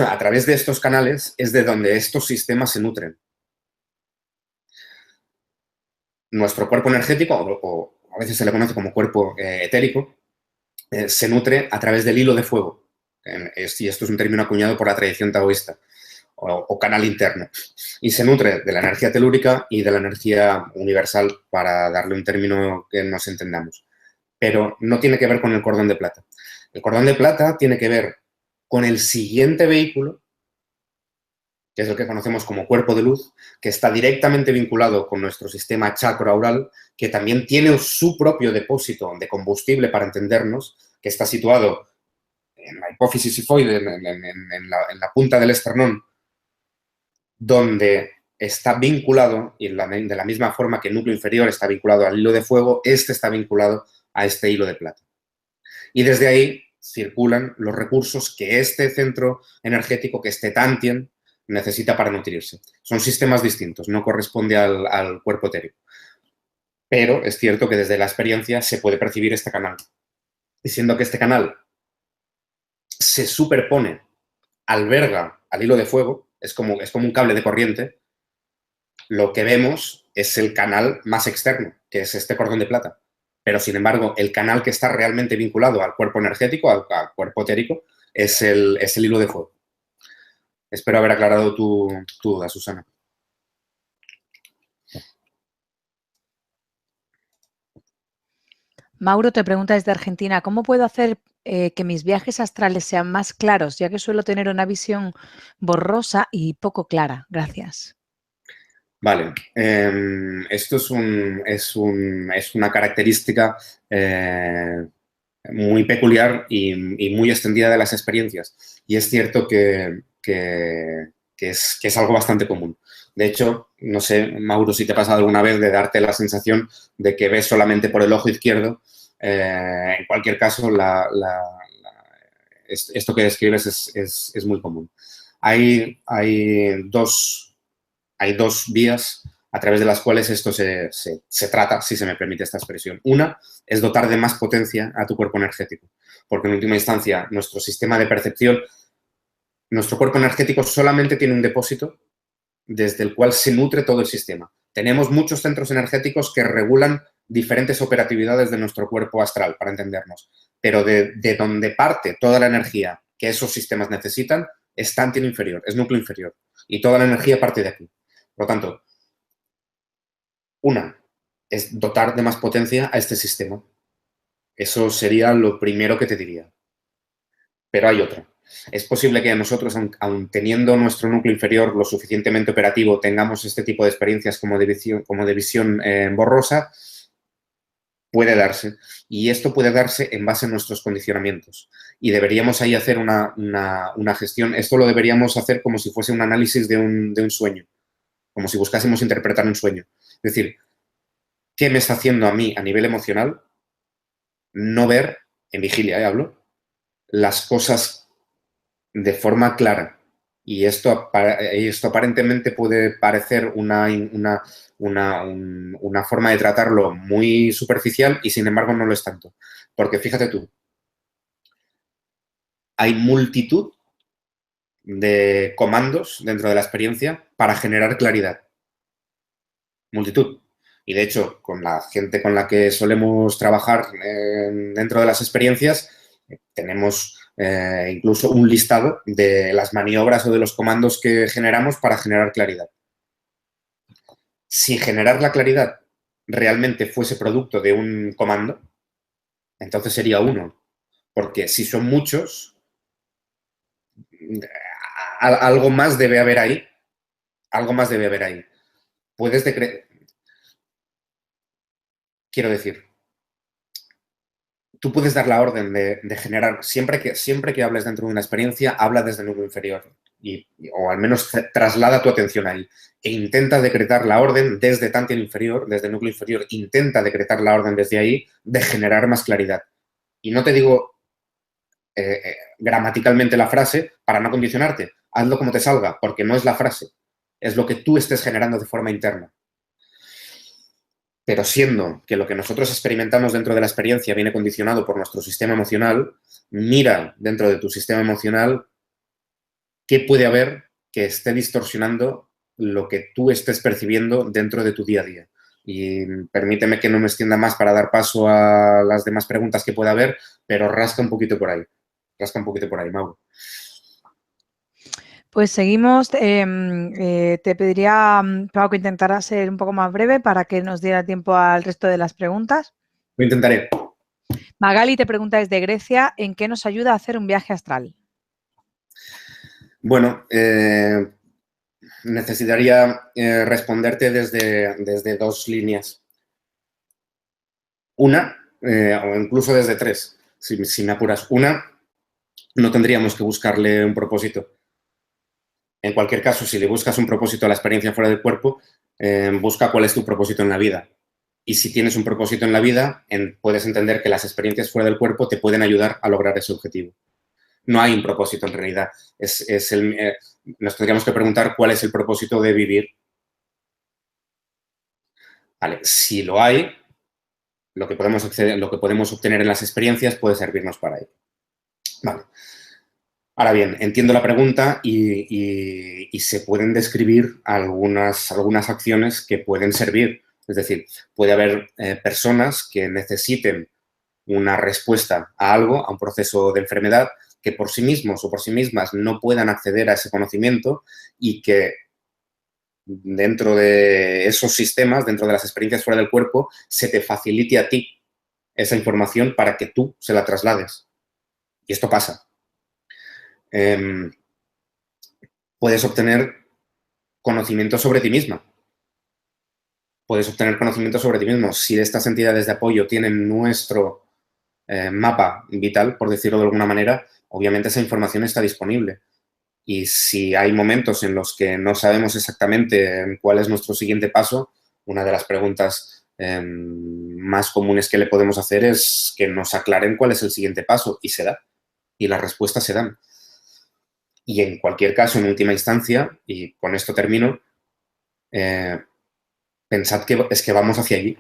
A través de estos canales es de donde estos sistemas se nutren. Nuestro cuerpo energético, o a veces se le conoce como cuerpo etérico, se nutre a través del hilo de fuego. Y esto es un término acuñado por la tradición taoísta, o canal interno. Y se nutre de la energía telúrica y de la energía universal, para darle un término que nos entendamos. Pero no tiene que ver con el cordón de plata. El cordón de plata tiene que ver con el siguiente vehículo, que es el que conocemos como cuerpo de luz, que está directamente vinculado con nuestro sistema chakra-aural, que también tiene su propio depósito de combustible, para entendernos, que está situado en la hipófisis sifoide, en la punta del esternón, donde está vinculado, y de la misma forma que el núcleo inferior está vinculado al hilo de fuego, este está vinculado a este hilo de plata. Y desde ahí circulan los recursos que este centro energético, que este tantien, necesita para nutrirse. Son sistemas distintos, no corresponde al cuerpo etérico. Pero es cierto que desde la experiencia se puede percibir este canal. Diciendo que este canal se superpone, alberga al hilo de fuego, es como un cable de corriente, lo que vemos es el canal más externo, que es este cordón de plata. Pero, sin embargo, el canal que está realmente vinculado al cuerpo energético, al cuerpo etérico, es el hilo de fuego. Espero haber aclarado tu duda, Susana. Mauro te pregunta desde Argentina, ¿cómo puedo hacer que mis viajes astrales sean más claros, ya que suelo tener una visión borrosa y poco clara? Gracias. Vale, esto es una característica muy peculiar y muy extendida de las experiencias. Y es cierto que es algo bastante común. De hecho, no sé, Mauro, si te ha pasado alguna vez de darte la sensación de que ves solamente por el ojo izquierdo. En cualquier caso, esto que describes es muy común. Hay dos vías a través de las cuales esto se trata, si se me permite esta expresión. Una es dotar de más potencia a tu cuerpo energético, porque en última instancia nuestro sistema de percepción, nuestro cuerpo energético solamente tiene un depósito desde el cual se nutre todo el sistema. Tenemos muchos centros energéticos que regulan diferentes operatividades de nuestro cuerpo astral, para entendernos, pero de donde parte toda la energía que esos sistemas necesitan es tantien inferior, es núcleo inferior, y toda la energía parte de aquí. Por lo tanto, una es dotar de más potencia a este sistema. Eso sería lo primero que te diría. Pero hay otra. Es posible que nosotros, aun teniendo nuestro núcleo inferior lo suficientemente operativo, tengamos este tipo de experiencias como de visión borrosa. Puede darse. Y esto puede darse en base a nuestros condicionamientos. Y deberíamos ahí hacer una gestión. Esto lo deberíamos hacer como si fuese un análisis de un sueño. Como si buscásemos interpretar un sueño. Es decir, ¿qué me está haciendo a mí a nivel emocional no ver, en vigilia hablo, las cosas de forma clara? Y esto aparentemente puede parecer una forma de tratarlo muy superficial y, sin embargo, no lo es tanto. Porque fíjate tú, hay multitud de comandos dentro de la experiencia para generar claridad. Multitud. Y, de hecho, con la gente con la que solemos trabajar dentro de las experiencias, tenemos incluso un listado de las maniobras o de los comandos que generamos para generar claridad. Si generar la claridad realmente fuese producto de un comando, entonces sería uno. Porque si son muchos, algo más debe haber ahí. Algo más debe haber ahí. Puedes decretar. Quiero decir, tú puedes dar la orden de generar, siempre que hables dentro de una experiencia, habla desde el núcleo inferior. O al menos traslada tu atención ahí. E intenta decretar la orden desde Tantien inferior, desde el núcleo inferior, intenta decretar la orden desde ahí de generar más claridad. Y no te digo gramaticalmente la frase para no condicionarte. Hazlo como te salga, porque no es la frase. Es lo que tú estés generando de forma interna. Pero siendo que lo que nosotros experimentamos dentro de la experiencia viene condicionado por nuestro sistema emocional, mira dentro de tu sistema emocional qué puede haber que esté distorsionando lo que tú estés percibiendo dentro de tu día a día. Y permíteme que no me extienda más para dar paso a las demás preguntas que pueda haber, pero rasca un poquito por ahí. Rasca un poquito por ahí, Mauro. Pues seguimos. Te pediría, Pau, que intentara ser un poco más breve para que nos diera tiempo al resto de las preguntas. Lo intentaré. Magali te pregunta desde Grecia, ¿en qué nos ayuda a hacer un viaje astral? Bueno, necesitaría responderte desde dos líneas. Una, o incluso desde tres, si me apuras. Una, no tendríamos que buscarle un propósito. En cualquier caso, si le buscas un propósito a la experiencia fuera del cuerpo, busca cuál es tu propósito en la vida. Y si tienes un propósito en la vida, puedes entender que las experiencias fuera del cuerpo te pueden ayudar a lograr ese objetivo. No hay un propósito en realidad. Nos tendríamos que preguntar cuál es el propósito de vivir. Vale, si lo hay, lo que podemos obtener en las experiencias puede servirnos para ello. Vale. Ahora bien, entiendo la pregunta y se pueden describir algunas acciones que pueden servir. Es decir, puede haber personas que necesiten una respuesta a algo, a un proceso de enfermedad, que por sí mismos o por sí mismas no puedan acceder a ese conocimiento y que dentro de esos sistemas, dentro de las experiencias fuera del cuerpo, se te facilite a ti esa información para que tú se la traslades. Y esto pasa. Puedes obtener conocimiento sobre ti misma. Puedes obtener conocimiento sobre ti mismo. Si estas entidades de apoyo tienen nuestro mapa vital, por decirlo de alguna manera, obviamente esa información está disponible. Y si hay momentos en los que no sabemos exactamente cuál es nuestro siguiente paso, una de las preguntas más comunes que le podemos hacer es que nos aclaren cuál es el siguiente paso, y se da. Y las respuestas se dan. Y en cualquier caso, en última instancia, y con esto termino, pensad que es que vamos hacia allí.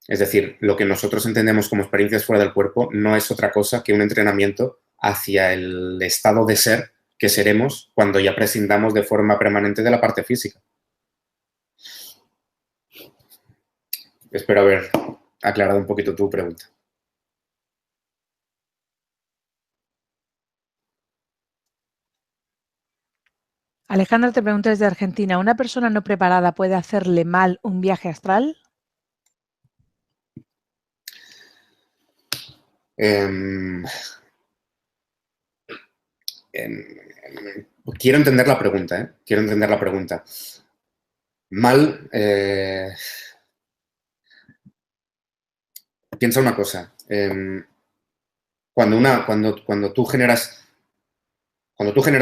Es decir, lo que nosotros entendemos como experiencias fuera del cuerpo no es otra cosa que un entrenamiento hacia el estado de ser que seremos cuando ya prescindamos de forma permanente de la parte física. Espero haber aclarado un poquito tu pregunta. Alejandra te pregunta desde Argentina, ¿una persona no preparada puede hacerle mal un viaje astral? Quiero entender la pregunta, ¿eh? Quiero entender la pregunta. Mal, piensa una cosa. Cuando tú generas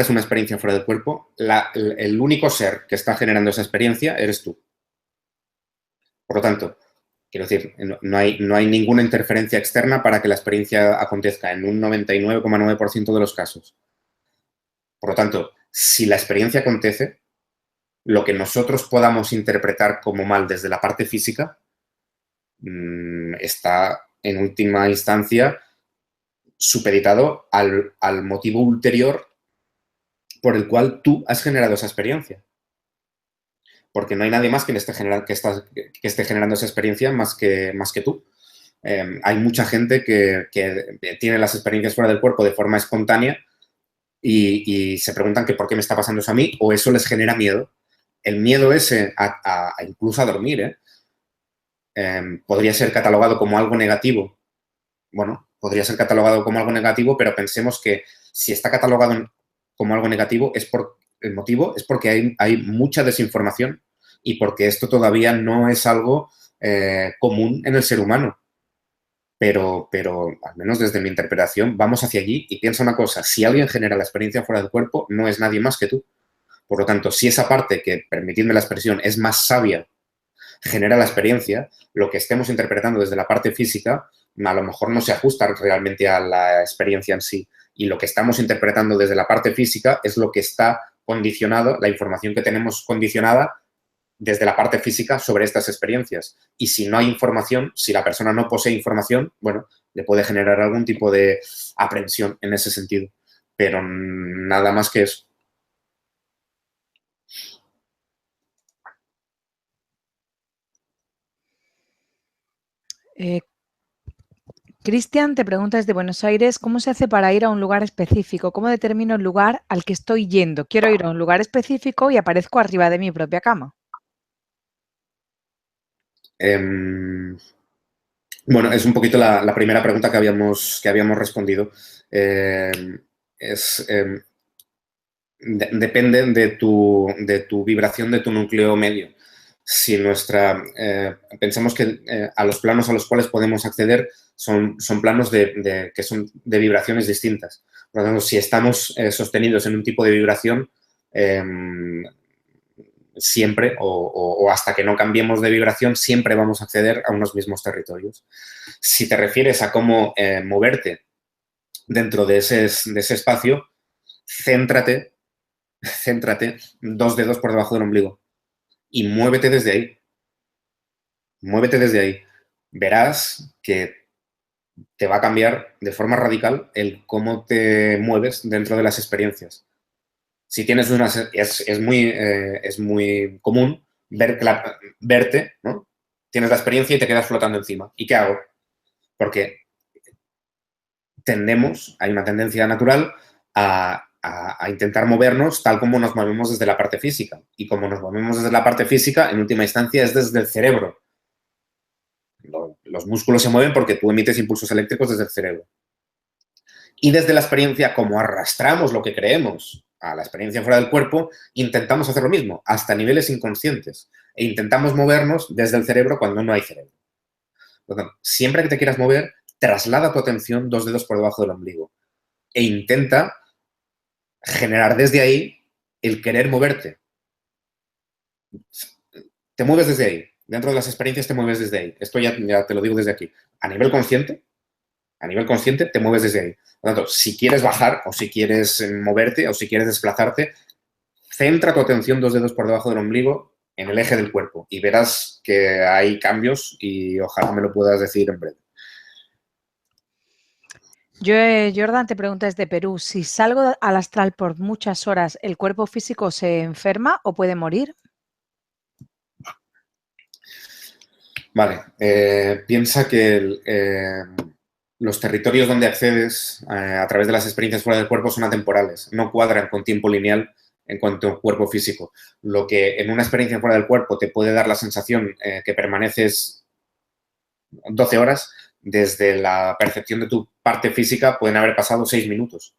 una experiencia fuera del cuerpo, el único ser que está generando esa experiencia eres tú. Por lo tanto, quiero decir, no hay ninguna interferencia externa para que la experiencia acontezca en un 99,9% de los casos. Por lo tanto, si la experiencia acontece, lo que nosotros podamos interpretar como mal desde la parte física está, en última instancia, supeditado al motivo ulterior por el cual tú has generado esa experiencia. Porque no hay nadie más que esté generando esa experiencia más que tú. Hay mucha gente que tiene las experiencias fuera del cuerpo de forma espontánea y se preguntan que por qué me está pasando eso a mí, o eso les genera miedo. El miedo ese incluso a dormir, podría ser catalogado como algo negativo. Bueno, podría ser catalogado como algo negativo, pero pensemos que si está catalogado como algo negativo el motivo es porque hay mucha desinformación y porque esto todavía no es algo común en el ser humano. Pero al menos desde mi interpretación, vamos hacia allí y piensa una cosa, si alguien genera la experiencia fuera del cuerpo, no es nadie más que tú. Por lo tanto, si esa parte que, permitidme la expresión, es más sabia, genera la experiencia, lo que estemos interpretando desde la parte física a lo mejor no se ajusta realmente a la experiencia en sí. Y lo que estamos interpretando desde la parte física es lo que está condicionado, la información que tenemos condicionada desde la parte física sobre estas experiencias. Y si no hay información, si la persona no posee información, bueno, le puede generar algún tipo de aprensión en ese sentido. Pero nada más que eso. Cristian te pregunta desde Buenos Aires, ¿cómo se hace para ir a un lugar específico? ¿Cómo determino el lugar al que estoy yendo? Quiero ir a un lugar específico y aparezco arriba de mi propia cama. Bueno, es un poquito la primera pregunta que habíamos respondido. Depende de tu vibración, de tu núcleo medio. Si pensamos que a los planos a los cuales podemos acceder son planos que son de vibraciones distintas. Por lo tanto, si estamos sostenidos en un tipo de vibración, siempre o hasta que no cambiemos de vibración, siempre vamos a acceder a unos mismos territorios. Si te refieres a cómo moverte dentro de ese espacio, céntrate 2 dedos por debajo del ombligo y muévete desde ahí. Muévete desde ahí. Verás que te va a cambiar de forma radical el cómo te mueves dentro de las experiencias. Si tienes es muy común verte, ¿no? Tienes la experiencia y te quedas flotando encima. ¿Y qué hago? Porque hay una tendencia natural a intentar movernos tal como nos movemos desde la parte física. Y como nos movemos desde la parte física, en última instancia es desde el cerebro. Los músculos se mueven porque tú emites impulsos eléctricos desde el cerebro. Y desde la experiencia, como arrastramos lo que creemos a la experiencia fuera del cuerpo, intentamos hacer lo mismo, hasta niveles inconscientes. E intentamos movernos desde el cerebro cuando no hay cerebro. Por lo tanto, siempre que te quieras mover, traslada tu atención 2 dedos por debajo del ombligo e intenta generar desde ahí el querer moverte. Te mueves desde ahí. Dentro de las experiencias te mueves desde ahí. Esto ya te lo digo desde aquí. A nivel consciente te mueves desde ahí. Por lo tanto, si quieres bajar o si quieres moverte o si quieres desplazarte, centra tu atención 2 dedos por debajo del ombligo en el eje del cuerpo y verás que hay cambios y ojalá me lo puedas decir en breve. Jordan te pregunta desde Perú, si salgo al astral por muchas horas, ¿el cuerpo físico se enferma o puede morir? Vale, piensa que los territorios donde accedes a través de las experiencias fuera del cuerpo son atemporales, no cuadran con tiempo lineal en cuanto a cuerpo físico. Lo que en una experiencia fuera del cuerpo te puede dar la sensación que permaneces 12 horas, desde la percepción de tu parte física pueden haber pasado 6 minutos.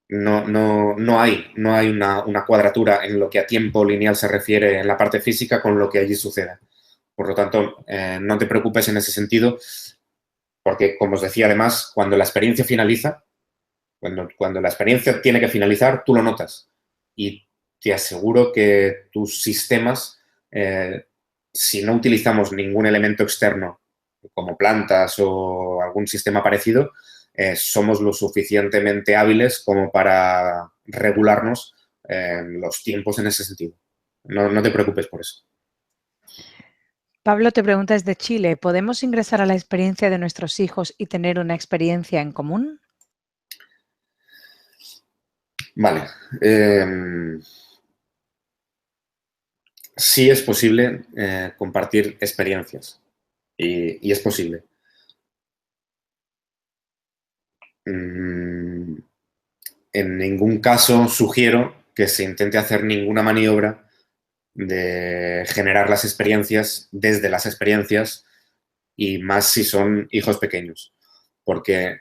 No hay una cuadratura en lo que a tiempo lineal se refiere en la parte física con lo que allí suceda. Por lo tanto, no te preocupes en ese sentido, porque, como os decía, además, cuando la experiencia finaliza, cuando la experiencia tiene que finalizar, tú lo notas. Y te aseguro que tus sistemas, si no utilizamos ningún elemento externo, como plantas o algún sistema parecido, somos lo suficientemente hábiles como para regularnos los tiempos en ese sentido. No te preocupes por eso. Pablo te pregunta desde Chile, ¿podemos ingresar a la experiencia de nuestros hijos y tener una experiencia en común? Vale. Sí es posible compartir experiencias y es posible. En ningún caso sugiero que se intente hacer ninguna maniobra de generar las experiencias desde las experiencias y más si son hijos pequeños. Porque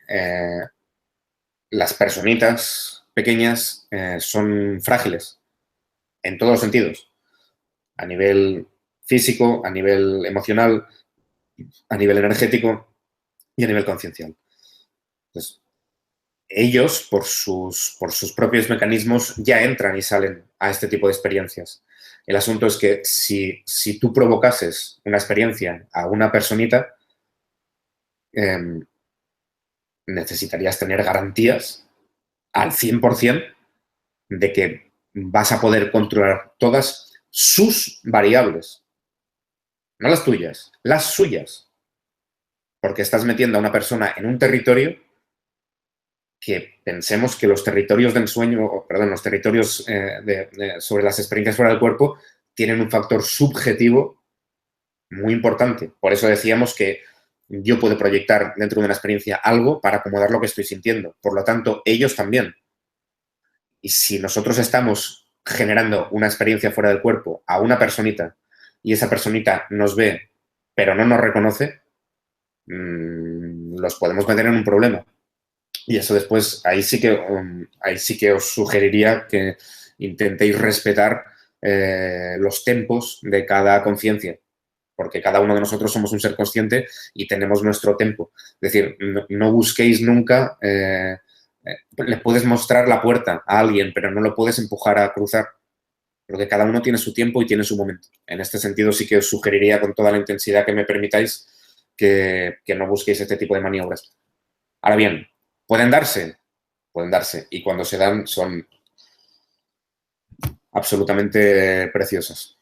las personitas pequeñas son frágiles en todos los sentidos. A nivel físico, a nivel emocional, a nivel energético y a nivel conciencial. Entonces, ellos, por sus propios mecanismos, ya entran y salen a este tipo de experiencias. El asunto es que si tú provocases una experiencia a una personita, necesitarías tener garantías al 100% de que vas a poder controlar todas sus variables. No las tuyas, las suyas. Porque estás metiendo a una persona en un territorio que pensemos que los territorios de ensueño, perdón, los territorios sobre las experiencias fuera del cuerpo tienen un factor subjetivo muy importante. Por eso decíamos que yo puedo proyectar dentro de una experiencia algo para acomodar lo que estoy sintiendo. Por lo tanto, ellos también. Y si nosotros estamos generando una experiencia fuera del cuerpo a una personita y esa personita nos ve pero no nos reconoce, los podemos meter en un problema. Y eso después, ahí sí que os sugeriría que intentéis respetar los tempos de cada conciencia, porque cada uno de nosotros somos un ser consciente y tenemos nuestro tempo. Es decir, no busquéis nunca, le puedes mostrar la puerta a alguien, pero no lo puedes empujar a cruzar, porque cada uno tiene su tiempo y tiene su momento. En este sentido sí que os sugeriría con toda la intensidad que me permitáis que no busquéis este tipo de maniobras. Ahora bien, pueden darse, y cuando se dan son absolutamente preciosas.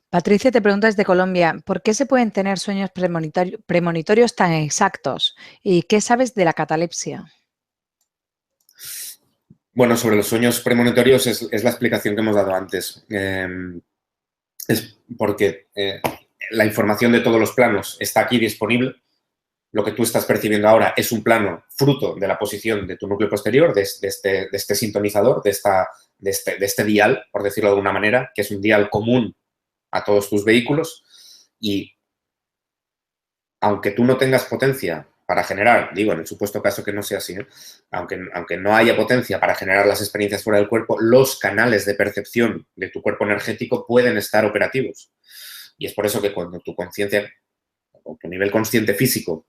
Patricia te pregunta desde Colombia, ¿por qué se pueden tener sueños premonitorios tan exactos? ¿Y qué sabes de la catalepsia? Bueno, sobre los sueños premonitorios es la explicación que hemos dado antes. Es porque la información de todos los planos está aquí disponible. Lo que tú estás percibiendo ahora es un plano fruto de la posición de tu núcleo posterior, de este sintonizador, de este dial, por decirlo de alguna manera, que es un dial común a todos tus vehículos. Y aunque tú no tengas potencia para generar, digo, en el supuesto caso que no sea así, aunque no haya potencia para generar las experiencias fuera del cuerpo, los canales de percepción de tu cuerpo energético pueden estar operativos. Y es por eso que cuando tu conciencia o tu nivel consciente físico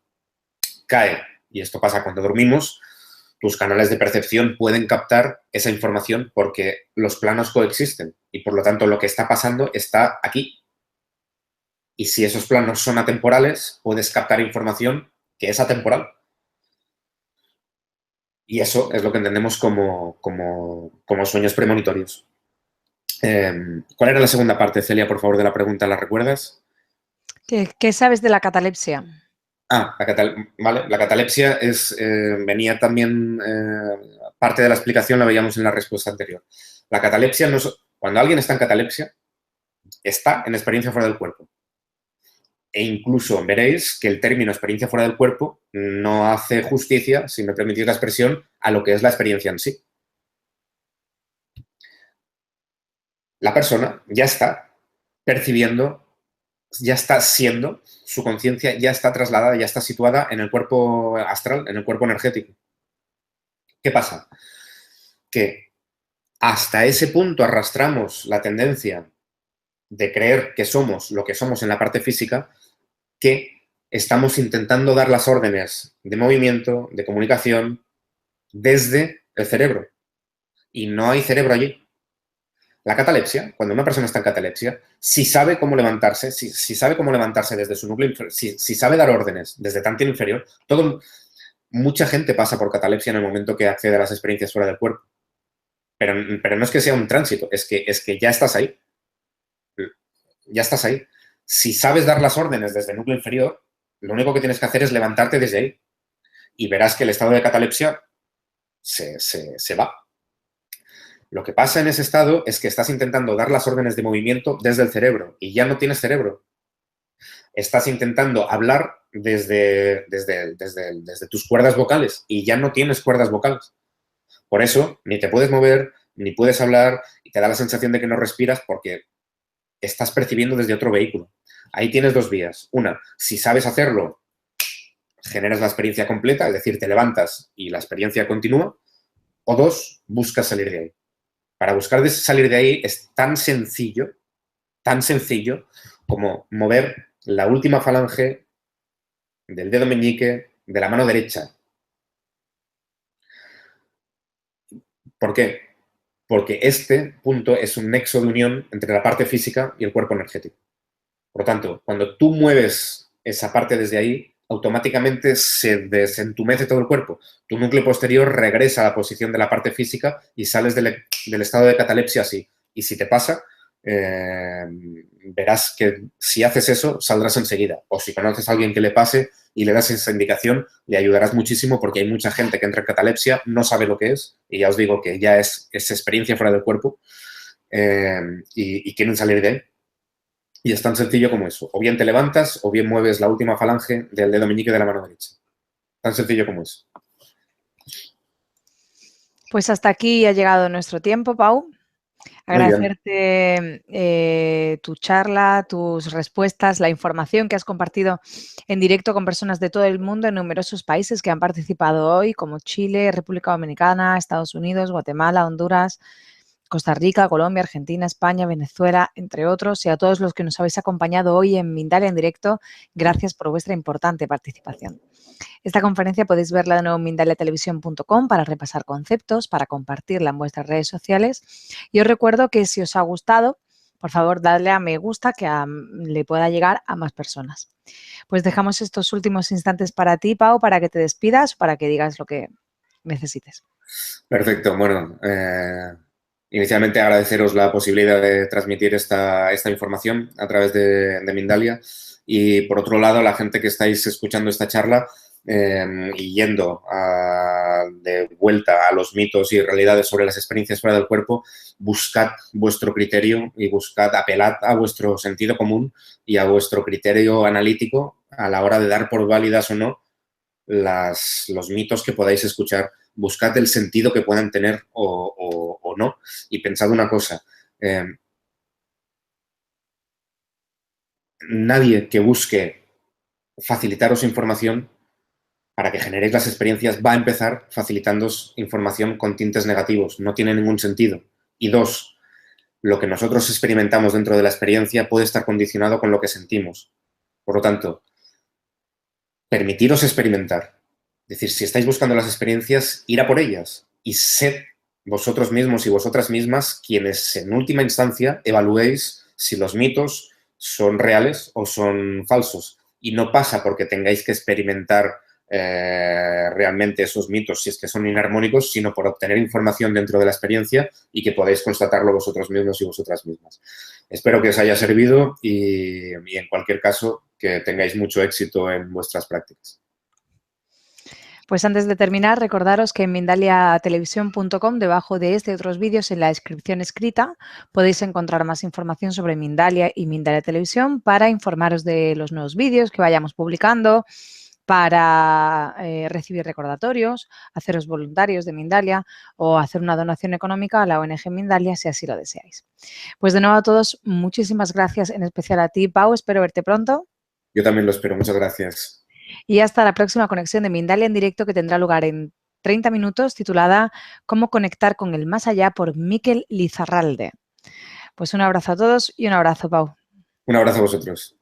cae, y esto pasa cuando dormimos, tus canales de percepción pueden captar esa información porque los planos coexisten y por lo tanto lo que está pasando está aquí. Y si esos planos son atemporales, puedes captar información que es atemporal. Y eso es lo que entendemos como sueños premonitorios. ¿Cuál era la segunda parte, Celia, por favor, de la pregunta? ¿La recuerdas? ¿Qué sabes de la catalepsia? Vale. La catalepsia venía también, parte de la explicación la veíamos en la respuesta anterior. La catalepsia, cuando alguien está en catalepsia, está en experiencia fuera del cuerpo. E incluso veréis que el término experiencia fuera del cuerpo no hace justicia, si me permitís la expresión, a lo que es la experiencia en sí. La persona ya está percibiendo, ya está siendo, su conciencia ya está trasladada, ya está situada en el cuerpo astral, en el cuerpo energético. ¿Qué pasa? Que hasta ese punto arrastramos la tendencia de creer que somos lo que somos en la parte física, que estamos intentando dar las órdenes de movimiento, de comunicación, desde el cerebro. Y no hay cerebro allí. La catalepsia, cuando una persona está en catalepsia, si sabe cómo levantarse, si sabe cómo levantarse desde su núcleo inferior, si sabe dar órdenes desde tanto inferior, mucha gente pasa por catalepsia en el momento que accede a las experiencias fuera del cuerpo. Pero no es que sea un tránsito, es que ya estás ahí. Ya estás ahí. Si sabes dar las órdenes desde el núcleo inferior, lo único que tienes que hacer es levantarte desde ahí. Y verás que el estado de catalepsia se va. Lo que pasa en ese estado es que estás intentando dar las órdenes de movimiento desde el cerebro y ya no tienes cerebro. estás intentando hablar desde tus cuerdas vocales y ya no tienes cuerdas vocales. Por eso, ni te puedes mover, ni puedes hablar y te da la sensación de que no respiras porque estás percibiendo desde otro vehículo. Ahí tienes dos vías. Una, si sabes hacerlo, generas la experiencia completa, es decir, te levantas y la experiencia continúa. O dos, buscas salir de ahí. Para buscar salir de ahí es tan sencillo como mover la última falange del dedo meñique de la mano derecha. ¿Por qué? Porque este punto es un nexo de unión entre la parte física y el cuerpo energético. Por lo tanto, cuando tú mueves esa parte desde ahí, automáticamente se desentumece todo el cuerpo. Tu núcleo posterior regresa a la posición de la parte física y sales del estado de catalepsia así. Y si te pasa, verás que si haces eso, saldrás enseguida. O si conoces a alguien que le pase y le das esa indicación, le ayudarás muchísimo porque hay mucha gente que entra en catalepsia, no sabe lo que es, y ya os digo que ya es experiencia fuera del cuerpo, y quieren salir de él. Y es tan sencillo como eso. O bien te levantas o bien mueves la última falange del dedo meñique de la mano derecha. Tan sencillo como eso. Pues hasta aquí ha llegado nuestro tiempo, Pau. Agradecerte tu charla, tus respuestas, la información que has compartido en directo con personas de todo el mundo en numerosos países que han participado hoy, como Chile, República Dominicana, Estados Unidos, Guatemala, Honduras, Costa Rica, Colombia, Argentina, España, Venezuela, entre otros, y a todos los que nos habéis acompañado hoy en Mindalia en directo, gracias por vuestra importante participación. Esta conferencia podéis verla de nuevo en mindaliatelevisión.com para repasar conceptos, para compartirla en vuestras redes sociales. Y os recuerdo que si os ha gustado, por favor, dadle a me gusta que le pueda llegar a más personas. Pues dejamos estos últimos instantes para ti, Pau, para que te despidas, para que digas lo que necesites. Perfecto. Bueno, inicialmente agradeceros la posibilidad de transmitir esta información a través de Mindalia. Y por otro lado, la gente que estáis escuchando esta charla y yendo de vuelta a los mitos y realidades sobre las experiencias fuera del cuerpo, buscad vuestro criterio y apelad a vuestro sentido común y a vuestro criterio analítico a la hora de dar por válidas o no los mitos que podáis escuchar. Buscad el sentido que puedan tener o no. Y pensad una cosa, nadie que busque facilitaros información para que generéis las experiencias va a empezar facilitándoos información con tintes negativos. No tiene ningún sentido. Y dos, lo que nosotros experimentamos dentro de la experiencia puede estar condicionado con lo que sentimos. Por lo tanto, permitiros experimentar. Es decir, si estáis buscando las experiencias, ir a por ellas. Y sed vosotros mismos y vosotras mismas quienes en última instancia evaluéis si los mitos son reales o son falsos. Y no pasa porque tengáis que experimentar realmente esos mitos, si es que son inarmónicos, sino por obtener información dentro de la experiencia y que podáis constatarlo vosotros mismos y vosotras mismas. Espero que os haya servido y en cualquier caso, que tengáis mucho éxito en vuestras prácticas. Pues antes de terminar, recordaros que en mindaliatelevisión.com, debajo de este y otros vídeos, en la descripción escrita, podéis encontrar más información sobre Mindalia y Mindalia Televisión para informaros de los nuevos vídeos que vayamos publicando, para recibir recordatorios, haceros voluntarios de Mindalia o hacer una donación económica a la ONG Mindalia si así lo deseáis. Pues de nuevo a todos, muchísimas gracias, en especial a ti, Pau. Espero verte pronto. Yo también lo espero. Muchas gracias. Y hasta la próxima conexión de Mindalia en directo, que tendrá lugar en 30 minutos, titulada Cómo conectar con el más allá, por Miquel Lizarralde. Pues un abrazo a todos y un abrazo, Pau. Un abrazo a vosotros.